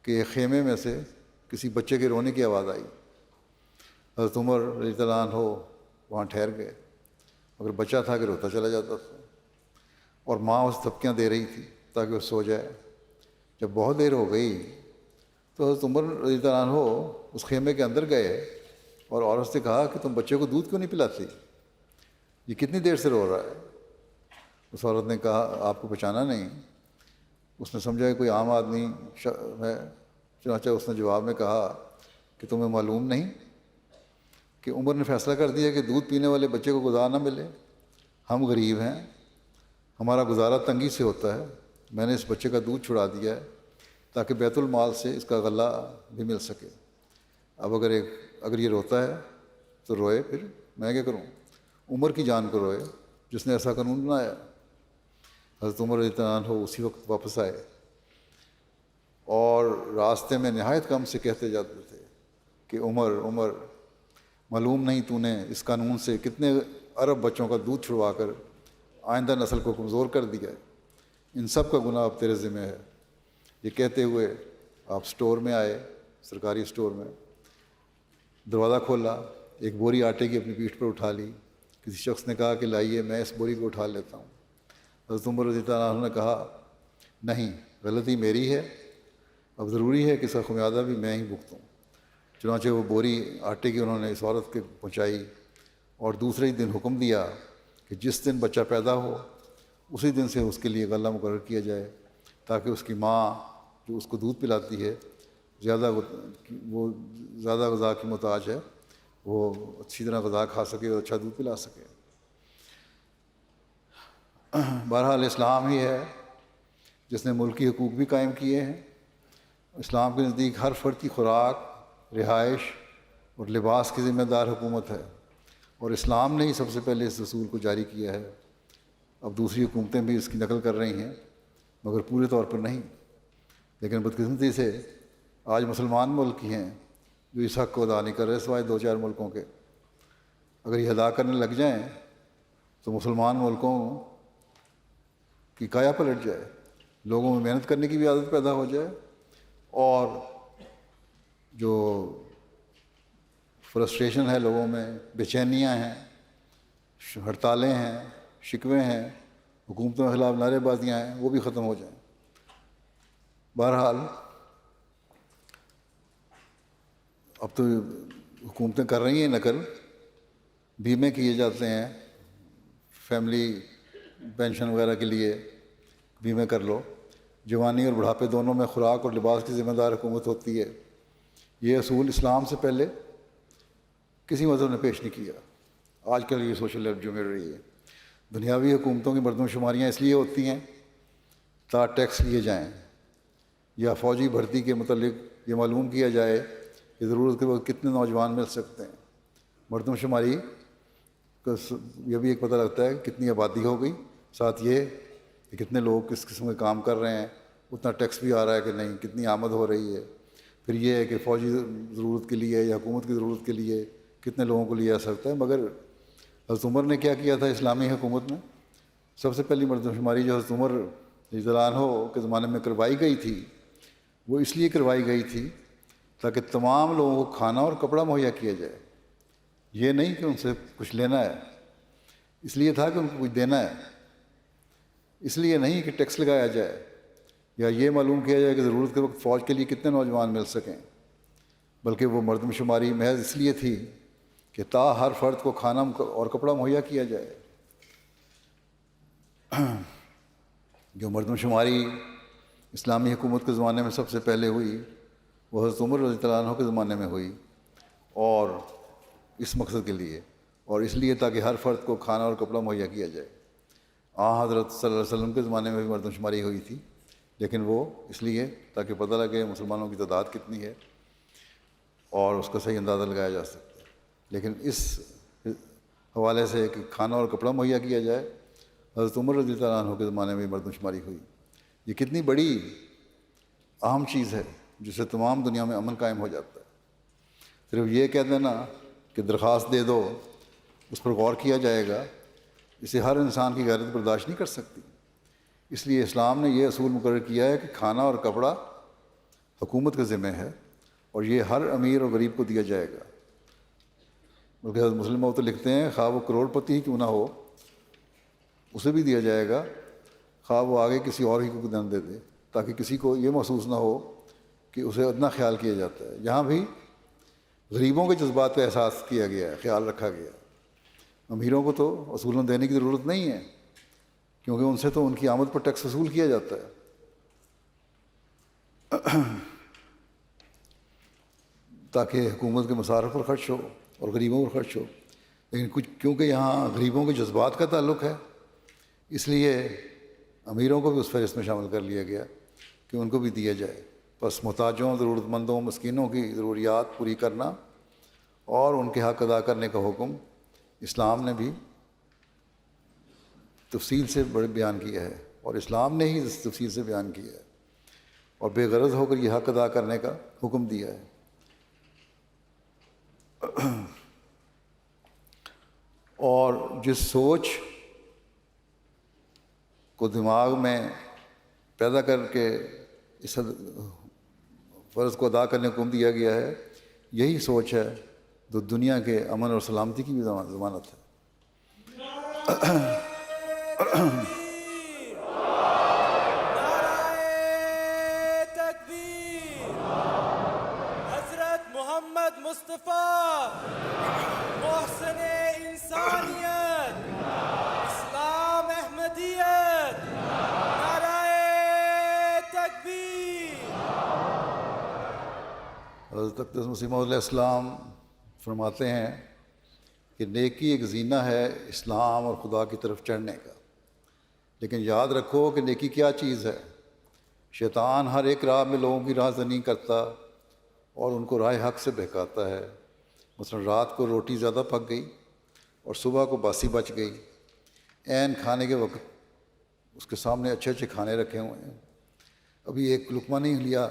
کہ ایک خیمے میں سے کسی بچے کے رونے کی آواز آئی۔ حضرت عمر رضی اللہ عنہ وہاں ٹھہر گئے، اگر بچہ تھا کہ روتا چلا جاتا تھا، اور ماں اس دھبکیاں دے رہی تھی تاکہ وہ سو جائے۔ جب بہت دیر ہو گئی تو حضرت عمر رضی اللہ عنہ اس خیمے کے اندر گئے اور عورت سے کہا کہ تم بچے کو دودھ کیوں نہیں پلاتی، یہ کتنی دیر سے رو رہا ہے؟ اس عورت نے کہا آپ کو پہچانا نہیں؟ اس نے سمجھا کہ کوئی عام آدمی ہے، چنانچہ اس نے جواب میں کہا کہ تمہیں معلوم نہیں کہ عمر نے فیصلہ کر دیا کہ دودھ پینے والے بچے کو گزار نہ ملے، ہم غریب ہیں، ہمارا گزارا تنگی سے ہوتا ہے، میں نے اس بچے کا دودھ چھڑا دیا ہے تاکہ بیت المال سے اس کا غلہ بھی مل سکے۔ اب اگر یہ روتا ہے تو روئے، پھر میں کیا کروں؟ عمر کی جان کو روئے جس نے ایسا قانون بنایا۔ حضرت عمر رضی اللہ عنہ اسی وقت واپس آئے اور راستے میں نہایت کم سے کہتے جاتے تھے کہ عمر عمر، معلوم نہیں تو نے اس قانون سے کتنے ارب بچوں کا دودھ چھڑوا کر آئندہ نسل کو کمزور کر دیا ہے، ان سب کا گناہ اب تیرے ذمہ ہے۔ یہ کہتے ہوئے آپ سٹور میں آئے، سرکاری سٹور میں، دروازہ کھولا، ایک بوری آٹے کی اپنی پیٹھ پر اٹھا لی، کسی شخص نے کہا کہ لائیے میں اس بوری کو اٹھا لیتا ہوں۔ حضرت عمر رضی اللہ عنہ نے کہا نہیں، غلطی میری ہے، اب ضروری ہے کہ اس کا خمیازہ بھی میں ہی بھگتوں۔ چنانچہ وہ بوری آٹے کی انہوں نے اس عورت کے پہنچائی اور دوسرے ہی دن حکم دیا کہ جس دن بچہ پیدا ہو اسی دن سے اس کے لیے غلہ مقرر کیا جائے تاکہ اس کی ماں جو اس کو دودھ پلاتی ہے، وہ زیادہ غذا کی محتاج ہے، وہ اچھی طرح غذا کھا سکے اور اچھا دودھ پلا سکے۔ بہرحال اسلام ہی ہے جس نے ملکی حقوق بھی قائم کیے ہیں۔ اسلام کے نزدیک ہر فرد کی خوراک، رہائش اور لباس کی ذمہ دار حکومت ہے، اور اسلام نے ہی سب سے پہلے اس اصول کو جاری کیا ہے۔ اب دوسری حکومتیں بھی اس کی نقل کر رہی ہیں مگر پورے طور پر نہیں، لیکن بدقسمتی سے آج مسلمان ملک ہی ہیں جو اس حق کو ادا نہیں کر رہے، سوائے 2-4 ملکوں کے۔ اگر یہ ادا کرنے لگ جائیں تو مسلمان ملکوں کی کایا پلٹ جائے، لوگوں میں محنت کرنے کی بھی عادت پیدا ہو جائے، اور جو فرسٹریشن ہے لوگوں میں، بے چینیاں ہیں، ہڑتالیں ہیں، شکوے ہیں، حکومتوں کے خلاف نعرے بازیاں ہیں، وہ بھی ختم ہو جائیں۔ بہرحال اب تو حکومتیں کر رہی ہیں نقل، بیمے کیے جاتے ہیں، فیملی پینشن وغیرہ کے لیے بیمے کر لو، جوانی اور بڑھاپے دونوں میں خوراک اور لباس کی ذمہ دار حکومت ہوتی ہے۔ یہ اصول اسلام سے پہلے کسی مذہب نے پیش نہیں کیا۔ آج کل یہ سوشل لائف جو مل رہی ہے، دنیاوی حکومتوں کی مردم شماریاں اس لیے ہوتی ہیں تاکہ ٹیکس لیے جائیں، یا فوجی بھرتی کے متعلق یہ معلوم کیا جائے کہ ضرورت کے وقت کتنے نوجوان مل سکتے ہیں۔ مردم شماری کا یہ بھی ایک پتہ لگتا ہے کہ کتنی آبادی ہو گئی، ساتھ یہ کہ کتنے لوگ کس قسم کے کام کر رہے ہیں، اتنا ٹیکس بھی آ رہا ہے کہ نہیں، کتنی آمد ہو رہی ہے۔ پھر یہ ہے کہ فوجی ضرورت کے لیے یا حکومت کی ضرورت کے لیے کتنے لوگوں کو لیا سکتا ہے۔ مگر حضرت عمر نے کیا کیا تھا اسلامی حکومت میں؟ سب سے پہلی مردم شماری جو حضرت عمر رضی اللہ عنہ کے زمانے میں کروائی گئی تھی، وہ اس لیے کروائی گئی تھی تاکہ تمام لوگوں کو کھانا اور کپڑا مہیا کیا جائے۔ یہ نہیں کہ ان سے کچھ لینا ہے، اس لیے تھا کہ ان کو کچھ دینا ہے، اس لیے نہیں کہ ٹیکس لگایا جائے یا یہ معلوم کیا جائے کہ ضرورت کے وقت فوج کے لیے کتنے نوجوان مل سکیں، بلکہ وہ مردم شماری محض اس لیے تھی کہ ہر فرد کو کھانا اور کپڑا مہیا کیا جائے۔ جو مردم شماری اسلامی حکومت کے زمانے میں سب سے پہلے ہوئی وہ حضرت عمر رضی اللہ عنہ کے زمانے میں ہوئی، اور اس مقصد کے لیے، اور اس لیے تاکہ ہر فرد کو کھانا اور کپڑا مہیا کیا جائے۔ حضرت صلی اللہ علیہ وسلم کے زمانے میں بھی مردم شماری ہوئی تھی، لیکن وہ اس لیے تاکہ پتہ لگے مسلمانوں کی تعداد کتنی ہے اور اس کا صحیح اندازہ لگایا جا سکتا ہے۔ لیکن اس حوالے سے کہ کھانا اور کپڑا مہیا کیا جائے، حضرت عمر رضی اللہ عنہ کے زمانے میں مردم شماری ہوئی۔ یہ کتنی بڑی اہم چیز ہے جس سے تمام دنیا میں امن قائم ہو جاتا ہے۔ صرف یہ کہہ دینا کہ درخواست دے دو، اس پر غور کیا جائے گا، اسے ہر انسان کی غیرت برداشت نہیں کر سکتی۔ اس لیے اسلام نے یہ اصول مقرر کیا ہے کہ کھانا اور کپڑا حکومت کا ذمہ ہے، اور یہ ہر امیر اور غریب کو دیا جائے گا۔ بلکہ حضرت مسلم موت لکھتے ہیں خواہ وہ کروڑ پتی ہی کیوں نہ ہو، اسے بھی دیا جائے گا، خواہ وہ آگے کسی اور ہی کو دن دے دے، تاکہ کسی کو یہ محسوس نہ ہو کہ اسے ادنا خیال کیا جاتا ہے۔ یہاں بھی غریبوں کے جذبات کا احساس کیا گیا ہے، خیال رکھا گیا ہے۔ امیروں کو تو اصولاً دینے کی ضرورت نہیں ہے، کیونکہ ان سے تو ان کی آمد پر ٹیکس وصول کیا جاتا ہے۔ تاکہ حکومت کے مصارف پر خرچ ہو اور غریبوں پر خرچ ہو، لیکن کیونکہ یہاں غریبوں کے جذبات کا تعلق ہے، اس لیے امیروں کو بھی اس فہرست میں شامل کر لیا گیا کہ ان کو بھی دیا جائے۔ بس محتاجوں، ضرورت مندوں، مسکینوں کی ضروریات پوری کرنا اور ان کے حق ادا کرنے کا حکم اسلام نے بھی تفصیل سے بڑے بیان کیا ہے، اور اسلام نے ہی اس تفصیل سے بیان کیا ہے اور بے غرض ہو کر یہ حق ادا کرنے کا حکم دیا ہے۔ اور جس سوچ کو دماغ میں پیدا کر کے اس فرض کو ادا کرنے کو حکم دیا گیا ہے، یہی سوچ ہے جو دنیا کے امن اور سلامتی کی بھی ضمانت ہے۔ حضرت محمد مصطفیٰ محسن انسانیت، اسلام احمدیت، نعرہ تکبیر۔ حضرت اقدس مسیح موعود علیہ السلام فرماتے ہیں کہ نیکی ایک زینہ ہے اسلام اور خدا کی طرف چڑھنے کا، لیکن یاد رکھو کہ نیکی کیا چیز ہے۔ شیطان ہر ایک راہ میں لوگوں کی راہ زنی کرتا اور ان کو راہ حق سے بہکاتا ہے۔ مثلا رات کو روٹی زیادہ پک گئی اور صبح کو باسی بچ گئی، عین کھانے کے وقت اس کے سامنے اچھے اچھے کھانے رکھے ہوئے ہیں، ابھی ایک لقمہ نہیں لیا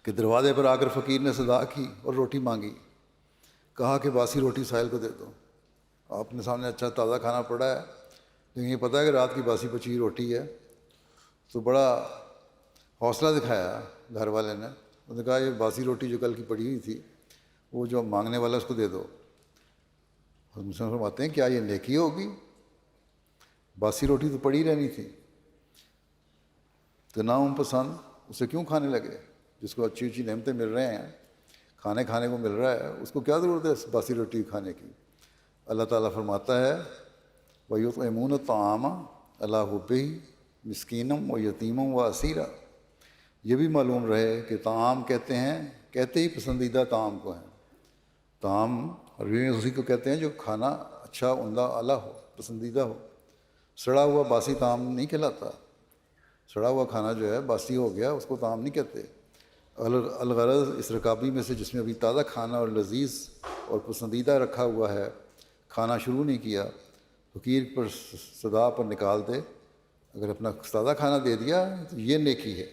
کہ دروازے پر آ کر فقیر نے صدا کی اور روٹی مانگی، کہا کہ باسی روٹی سائل کو دے دو۔ آپ نے سامنے اچھا تازہ کھانا پڑا ہے، لیکن یہ پتہ ہے کہ رات کی باسی بچی ہوئی روٹی ہے، تو بڑا حوصلہ دکھایا گھر والے نے، انہوں نے کہا یہ باسی روٹی جو کل کی پڑی ہوئی تھی وہ جو مانگنے والا اس کو دے دو۔ حضرت مسلم فرماتے ہیں کیا یہ نیکی ہوگی؟ باسی روٹی تو پڑی رہنی تھی، تو نام پسند اسے کیوں کھانے لگے؟ جس کو اچھی اچھی نعمتیں مل رہے ہیں، کھانے کو مل رہا ہے، اس کو کیا ضرورت ہے باسی روٹی کھانے کی؟ اللہ تعالیٰ فرماتا ہے وَيُطْعِمُونَ الطَّعَامَ عَلَىٰ حُبِّهِ مِسْكِینًا وَیَتِیمًا وَأَسِیرًا۔ یہ بھی معلوم رہے کہ طعام کہتے ہی پسندیدہ طعام کو ہیں۔ طعام عربی میں اسی کو کہتے ہیں جو کھانا اچھا، عمدہ، اعلیٰ ہو، پسندیدہ ہو۔ سڑا ہوا باسی طعام نہیں کہلاتا۔ سڑا ہوا کھانا جو ہے باسی ہو گیا، اس کو طعام نہیں کہتے۔ الغرض اس رکابی میں سے جس میں ابھی تازہ کھانا اور لذیذ اور پسندیدہ رکھا ہوا ہے، کھانا شروع نہیں کیا، فقیر پر صدا پر نکال دے، اگر اپنا تازہ کھانا دے دیا تو یہ نیکی ہے،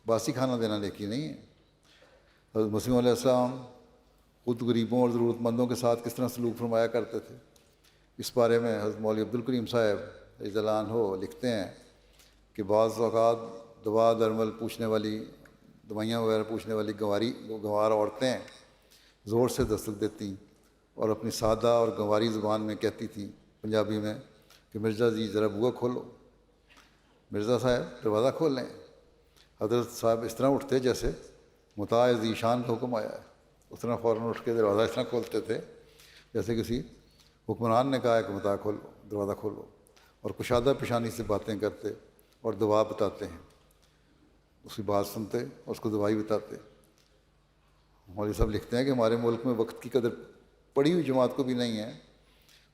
باسی کھانا دینا نیکی نہیں ہے۔ حضرت مسیح علیہ السلام خود غریبوں اور ضرورت مندوں کے ساتھ کس طرح سلوک فرمایا کرتے تھے، اس بارے میں حضرت مولوی عبدالکریم صاحب رضی اللہ عنہ لکھتے ہیں کہ بعض اوقات دوا درمل پوچھنے والی، دوائیاں وغیرہ پوچھنے والی گنوار عورتیں زور سے دستک دیتیں اور اپنی سادہ اور گنواری زبان میں کہتی تھیں پنجابی میں کہ مرزا جی ذرا بوہا کھولو، مرزا صاحب دروازہ کھول لیں۔ حضرت صاحب اس طرح اٹھتے جیسے مطاع ذی شان کا حکم آیا ہے، اس طرح فوراً اٹھ کے دروازہ اس طرح کھولتے تھے جیسے کسی حکمران نے کہا ہے کہ مطاع کھولو، دروازہ کھولو، اور کشادہ پیشانی سے باتیں کرتے اور دعا بتاتے ہیں، اس کی بات سنتے اور اس کو دوائی بتاتے۔ مولوی صاحب لکھتے ہیں کہ ہمارے ملک میں وقت کی قدر پڑی ہوئی جماعت کو بھی نہیں ہے،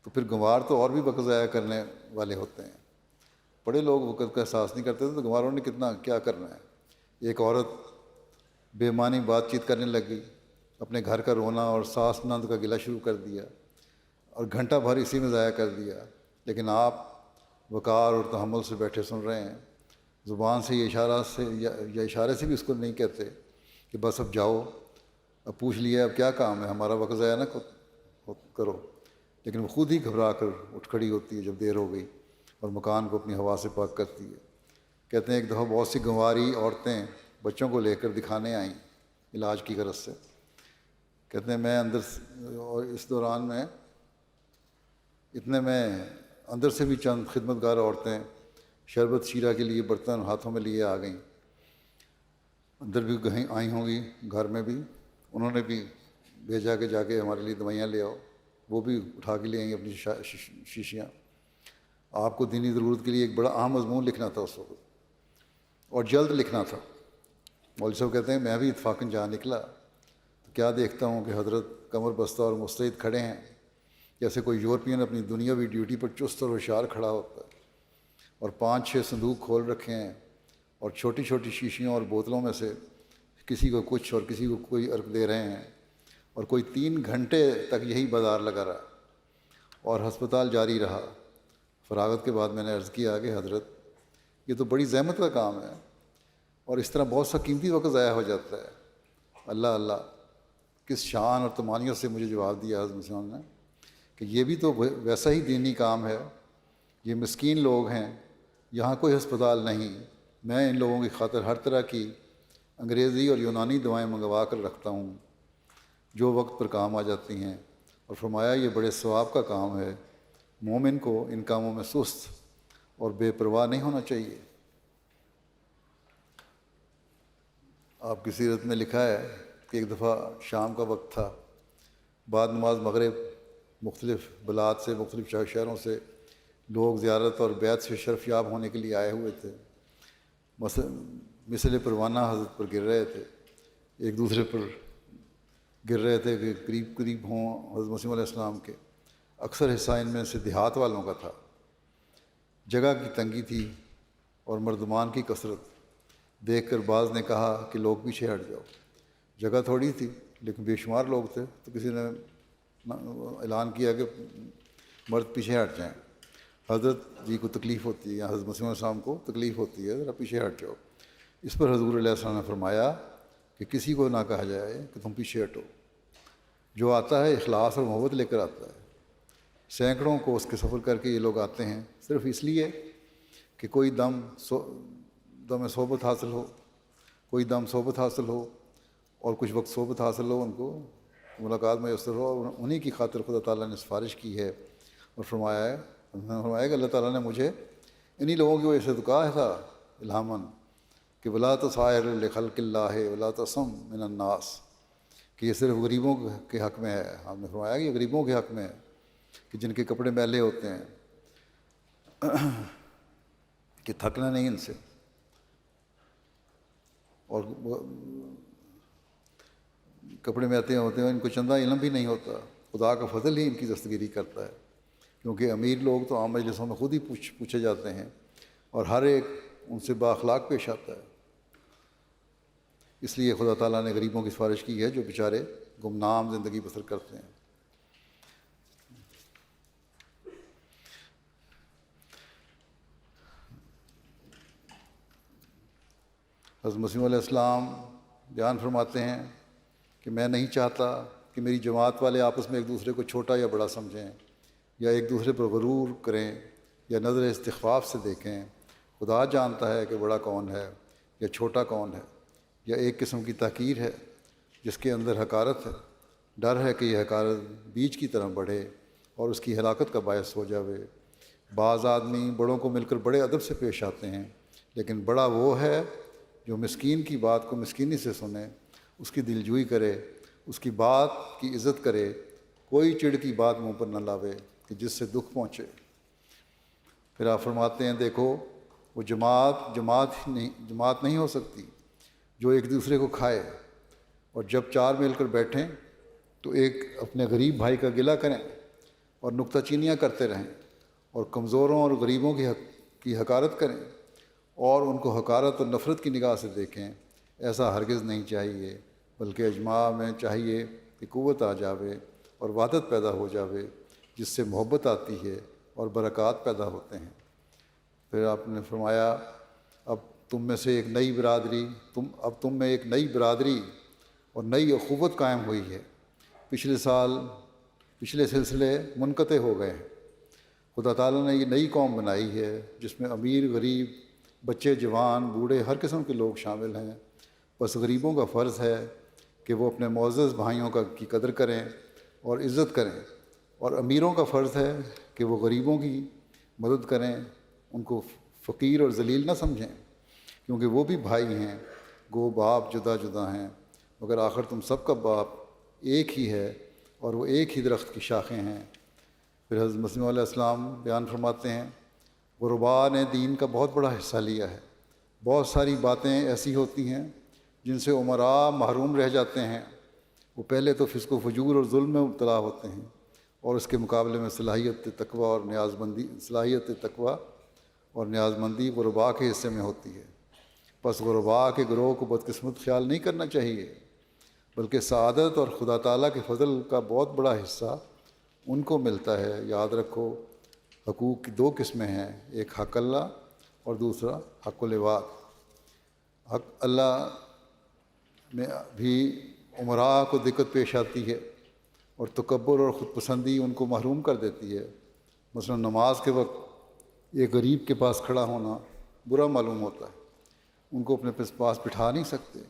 تو پھر گنوار تو اور بھی وقت ضائع کرنے والے ہوتے ہیں۔ بڑے لوگ وقت کا احساس نہیں کرتے تھے، تو گنواروں نے کیا کرنا ہے۔ ایک عورت بے معنی بات چیت کرنے لگی، اپنے گھر کا رونا اور ساس نند کا گلہ شروع کر دیا اور گھنٹہ بھر اسی میں ضائع کر دیا، لیکن آپ وقار اور تحمل سے بیٹھے سن رہے ہیں، زبان سے یا اشارے سے بھی اس کو نہیں کہتے کہ بس اب جاؤ، اب پوچھ لیا، اب کیا کام ہے، ہمارا وقت ضائع نہ کرو، لیکن وہ خود ہی گھبرا کر اٹھ کھڑی ہوتی ہے جب دیر ہو گئی اور مکان کو اپنی ہوا سے پاک کرتی ہے۔ کہتے ہیں ایک دفعہ بہت سی گنواری عورتیں بچوں کو لے کر دکھانے آئیں علاج کی غرض سے۔ کہتے ہیں میں اور اس دوران میں اندر سے بھی چند خدمت گار عورتیں شربت شیرہ کے لیے برتن ہاتھوں میں لیے آ گئیں. اندر بھی کہیں آئی ہوں گی گھر میں بھی, انہوں نے بھی بھیجا کہ جا کے ہمارے لیے دوائیاں لے آؤ. وہ بھی اٹھا کے لے آئیں گے اپنی شیشیاں. آپ کو دینی ضرورت کے لیے ایک بڑا اہم مضمون لکھنا تھا اس وقت, اور جلد لکھنا تھا. مولوی صاحب کہتے ہیں میں بھی اتفاقاً جہاں نکلا تو کیا دیکھتا ہوں کہ حضرت کمر بستہ اور مستعد کھڑے ہیں, جیسے کوئی یورپین اپنی دنیاوی ڈیوٹی پر چست اور ہوشیار کھڑا ہوتا ہے, اور 5-6 صندوق کھول رکھے ہیں, اور چھوٹی چھوٹی شیشیوں اور بوتلوں میں سے کسی کو کچھ اور کسی کو کوئی عرق دے رہے ہیں, اور کوئی 3 گھنٹے تک یہی بازار لگا رہا, اور ہسپتال جاری رہا. فراغت کے بعد میں نے عرض کیا کہ حضرت یہ تو بڑی زحمت کا کام ہے, اور اس طرح بہت سا قیمتی وقت ضائع ہو جاتا ہے. اللہ اللہ, کس شان اور طمانیت سے مجھے جواب دیا حضرت مسلم نے کہ یہ بھی تو ویسا ہی دینی کام ہے. یہ مسکین لوگ ہیں, یہاں کوئی ہسپتال نہیں, میں ان لوگوں کی خاطر ہر طرح کی انگریزی اور یونانی دوائیں منگوا کر رکھتا ہوں جو وقت پر کام آ جاتی ہیں. اور فرمایا یہ بڑے ثواب کا کام ہے, مومن کو ان کاموں میں سست اور بے پرواہ نہیں ہونا چاہیے. آپ کی سیرت میں لکھا ہے کہ ایک دفعہ شام کا وقت تھا, بعد نماز مغرب مختلف بلاد سے, مختلف شہروں سے لوگ زیارت اور بیعت سے شرف یاب ہونے کے لیے آئے ہوئے تھے. مثل پروانہ حضرت پر گر رہے تھے, ایک دوسرے پر گر رہے تھے کہ قریب قریب ہوں حضرت مسیح علیہ السلام کے. اکثر حصہ ان میں سے دیہات والوں کا تھا. جگہ کی تنگی تھی اور مردمان کی کثرت دیکھ کر بعض نے کہا کہ لوگ پیچھے ہٹ جاؤ. جگہ تھوڑی تھی لیکن بے شمار لوگ تھے, تو کسی نے اعلان کیا کہ مرد پیچھے ہٹ جائیں, حضرت جی کو تکلیف ہوتی ہے, یا حضرت مسیح علیہ السلام کو تکلیف ہوتی ہے, ذرا پیچھے ہٹ جاؤ. اس پر حضور علیہ السلام نے فرمایا کہ کسی کو نہ کہا جائے کہ تم پیچھے ہٹو. جو آتا ہے اخلاص اور محبت لے کر آتا ہے. سینکڑوں کو اس کے سفر کر کے یہ لوگ آتے ہیں صرف اس لیے کہ کوئی دم صحبت حاصل ہو, کوئی دم صحبت حاصل ہو, اور کچھ وقت صحبت حاصل ہو, ان کو ملاقات میسر ہو. اور انہی کی خاطر خدا تعالیٰ نے سفارش کی ہے, اور فرمایا کہ اللہ تعالیٰ نے مجھے انہی لوگوں کی وجہ سے تو کہا تھا الہاماً کہ ولا تصائر لخلق اللہ ولا تسم من الناس, کہ یہ صرف غریبوں کے حق میں ہے. ہم نے فرمایا کہ یہ غریبوں کے حق میں ہے کہ جن کے کپڑے میلے ہوتے ہیں کہ تھکنا نہیں ان سے, اور کپڑے میں آتے ہوتے ہیں ان کو چندہ علم بھی نہیں ہوتا. خدا کا فضل ہی ان کی دستگیری کرتا ہے, کیونکہ امیر لوگ تو عام مجلسوں میں خود ہی پوچھے جاتے ہیں, اور ہر ایک ان سے بااخلاق پیش آتا ہے. اس لیے خدا تعالیٰ نے غریبوں کی سفارش کی ہے جو بیچارے گمنام زندگی بسر کرتے ہیں. حضرت مسیح علیہ السلام بیان فرماتے ہیں کہ میں نہیں چاہتا کہ میری جماعت والے آپس میں ایک دوسرے کو چھوٹا یا بڑا سمجھیں, یا ایک دوسرے پر غرور کریں, یا نظر استخفاف سے دیکھیں. خدا جانتا ہے کہ بڑا کون ہے یا چھوٹا کون ہے, یا ایک قسم کی تحقیر ہے جس کے اندر حقارت ہے. ڈر ہے کہ یہ حقارت بیج کی طرح بڑھے اور اس کی ہلاکت کا باعث ہو جاوے. بعض آدمی بڑوں کو مل کر بڑے ادب سے پیش آتے ہیں, لیکن بڑا وہ ہے جو مسکین کی بات کو مسکینی سے سنے, اس کی دلجوئی کرے, اس کی بات کی عزت کرے, کوئی چڑ کی بات منہ پر نہ لاوے کہ جس سے دکھ پہنچے. پھر آپ فرماتے ہیں دیکھو وہ جماعت نہیں ہو سکتی جو ایک دوسرے کو کھائے, اور جب 4 مل کر بیٹھیں تو ایک اپنے غریب بھائی کا گلہ کریں اور نکتہ چینیاں کرتے رہیں, اور کمزوروں اور غریبوں کی حقارت کریں, اور ان کو حقارت اور نفرت کی نگاہ سے دیکھیں. ایسا ہرگز نہیں چاہیے, بلکہ اجماع میں چاہیے کہ قوت آ جاوے اور وحدت پیدا ہو جاوے, جس سے محبت آتی ہے اور برکات پیدا ہوتے ہیں. پھر آپ نے فرمایا اب تم میں ایک نئی برادری اور نئی اخوت قائم ہوئی ہے. پچھلے سلسلے منقطع ہو گئے ہیں. خدا تعالیٰ نے یہ نئی قوم بنائی ہے جس میں امیر غریب, بچے جوان بوڑھے ہر قسم کے لوگ شامل ہیں. بس غریبوں کا فرض ہے کہ وہ اپنے معزز بھائیوں کی قدر کریں اور عزت کریں, اور امیروں کا فرض ہے کہ وہ غریبوں کی مدد کریں, ان کو فقیر اور ذلیل نہ سمجھیں، کیونکہ وہ بھی بھائی ہیں، گو باپ جدا جدا ہیں، مگر آخر تم سب کا باپ ایک ہی ہے اور وہ ایک ہی درخت کی شاخیں ہیں۔ پھر حضرت مسیح علیہ السلام بیان فرماتے ہیں، غرباء نے دین کا بہت بڑا حصہ لیا ہے۔ بہت ساری باتیں ایسی ہوتی ہیں جن سے عمراء محروم رہ جاتے ہیں۔ وہ پہلے تو فسق و فجور اور ظلم میں مبتلا ہوتے ہیں، اور اس کے مقابلے میں صلاحیت تقویٰ اور نیاز مندی غرباء کے حصے میں ہوتی ہے۔ پس غرباء کے گروہ کو بدقسمت خیال نہیں کرنا چاہیے، بلکہ سعادت اور خدا تعالیٰ کے فضل کا بہت بڑا حصہ ان کو ملتا ہے۔ یاد رکھو، حقوق کی دو قسمیں ہیں، ایک حق اللہ اور دوسرا حق العباد۔ حق اللہ میں بھی عمراء کو دقت پیش آتی ہے، اور تکبر اور خود پسندی ان کو محروم کر دیتی ہے۔ مثلا نماز کے وقت ایک غریب کے پاس کھڑا ہونا برا معلوم ہوتا ہے، ان کو اپنے پاس بٹھا نہیں سکتے،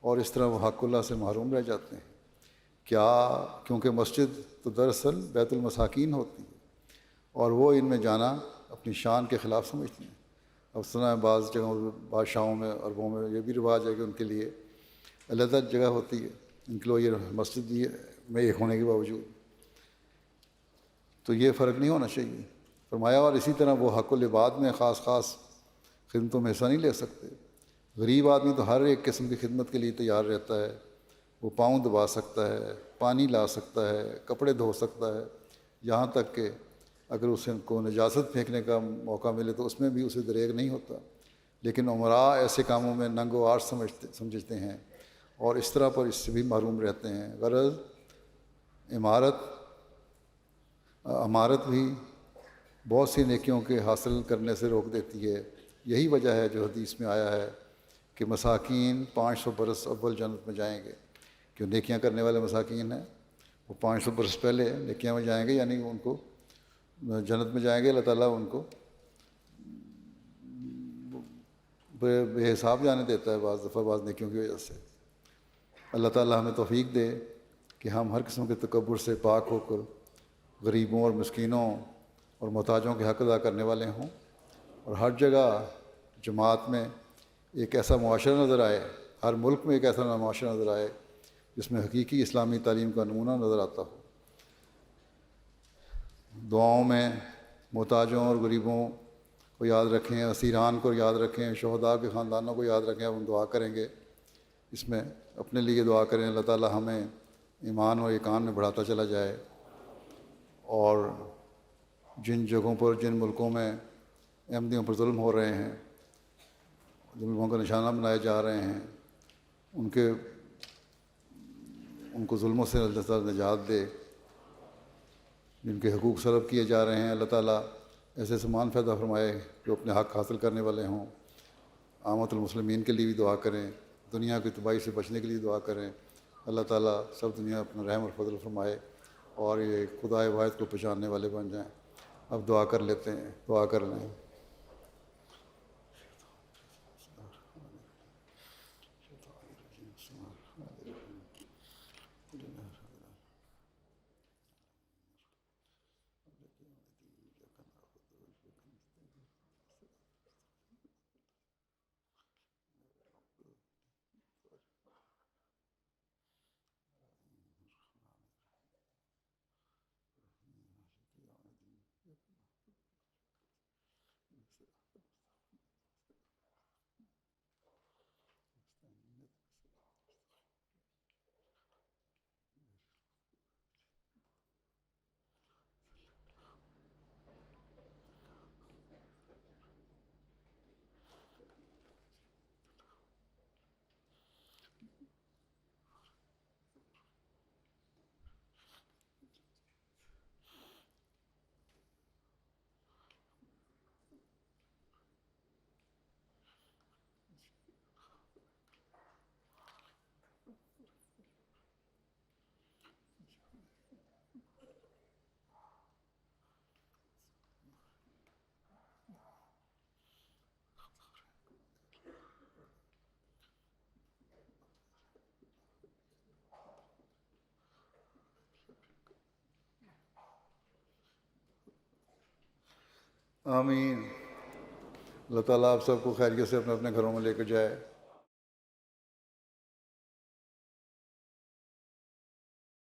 اور اس طرح وہ حق اللہ سے محروم رہ جاتے ہیں۔ کیونکہ مسجد تو دراصل بیت المساکین ہوتی ہے، اور وہ ان میں جانا اپنی شان کے خلاف سمجھتے ہیں۔ اب سنا ہے بعض جگہوں بادشاہوں میں، عربوں میں یہ بھی رواج ہے کہ ان کے لیے علیحدہ جگہ ہوتی ہے، ان کے لیے مسجد میں ایک ہونے کے باوجود، تو یہ فرق نہیں ہونا چاہیے فرمایا۔ اور اسی طرح وہ حق العباد میں خاص خدمتوں میں حصہ نہیں لے سکتے۔ غریب آدمی تو ہر ایک قسم کی خدمت کے لیے تیار رہتا ہے، وہ پاؤں دبا سکتا ہے، پانی لا سکتا ہے، کپڑے دھو سکتا ہے، یہاں تک کہ اگر اسے کو نجاست پھینکنے کا موقع ملے تو اس میں بھی اسے دریغ نہیں ہوتا۔ لیکن عمراء ایسے کاموں میں ننگ و عار سمجھتے ہیں، اور اس طرح پر اس سے بھی محروم رہتے ہیں۔ غرض امارت بھی بہت سی نیکیوں کے حاصل کرنے سے روک دیتی ہے۔ یہی وجہ ہے جو حدیث میں آیا ہے کہ مساکین 500 برس اول جنت میں جائیں گے۔ جو نیکیاں کرنے والے مساکین ہیں وہ 500 برس پہلے نیکیاں میں جائیں گے، یعنی ان کو جنت میں جائیں گے۔ اللہ تعالیٰ ان کو بے حساب جانے دیتا ہے بعض دفعہ بعض نیکیوں کی وجہ سے۔ اللہ تعالیٰ ہمیں توفیق دے کہ ہم ہر قسم کے تکبر سے پاک ہو کر غریبوں اور مسکینوں اور محتاجوں کے حق ادا کرنے والے ہوں، اور ہر جگہ جماعت میں ایک ایسا معاشرہ نظر آئے، ہر ملک میں ایک ایسا معاشرہ نظر آئے جس میں حقیقی اسلامی تعلیم کا نمونہ نظر آتا ہو۔ دعاؤں میں محتاجوں اور غریبوں کو یاد رکھیں، اسیران کو یاد رکھیں، شہداء کے خاندانوں کو یاد رکھیں۔ ہم دعا کریں گے، اس میں اپنے لیے دعا کریں، اللہ تعالیٰ ہمیں ایمان اور ایقان میں بڑھاتا چلا جائے، اور جن جگہوں پر جن ملکوں میں احمدیوں پر ظلم ہو رہے ہیں، ظلموں کا نشانہ بنائے جا رہے ہیں، ان کو ظلموں سے اللہ تعالیٰ نجات دے۔ جن کے حقوق سلب کیے جا رہے ہیں، اللہ تعالیٰ ایسے سامان پیدا فرمائے جو اپنے حق حاصل کرنے والے ہوں۔ عامت المسلمین کے لیے بھی دعا کریں، دنیا کی تباہی سے بچنے کے لیے دعا کریں۔ اللہ تعالیٰ سب دنیا اپنا رحم اور فضل فرمائے، اور یہ خدا واحد کو پہچاننے والے بن جائیں۔ اب دعا کر لیتے ہیں، دعا کر لیں۔ آمین۔ اللہ تعالیٰ آپ سب کو خیریت سے اپنے اپنے گھروں میں لے کر جائے.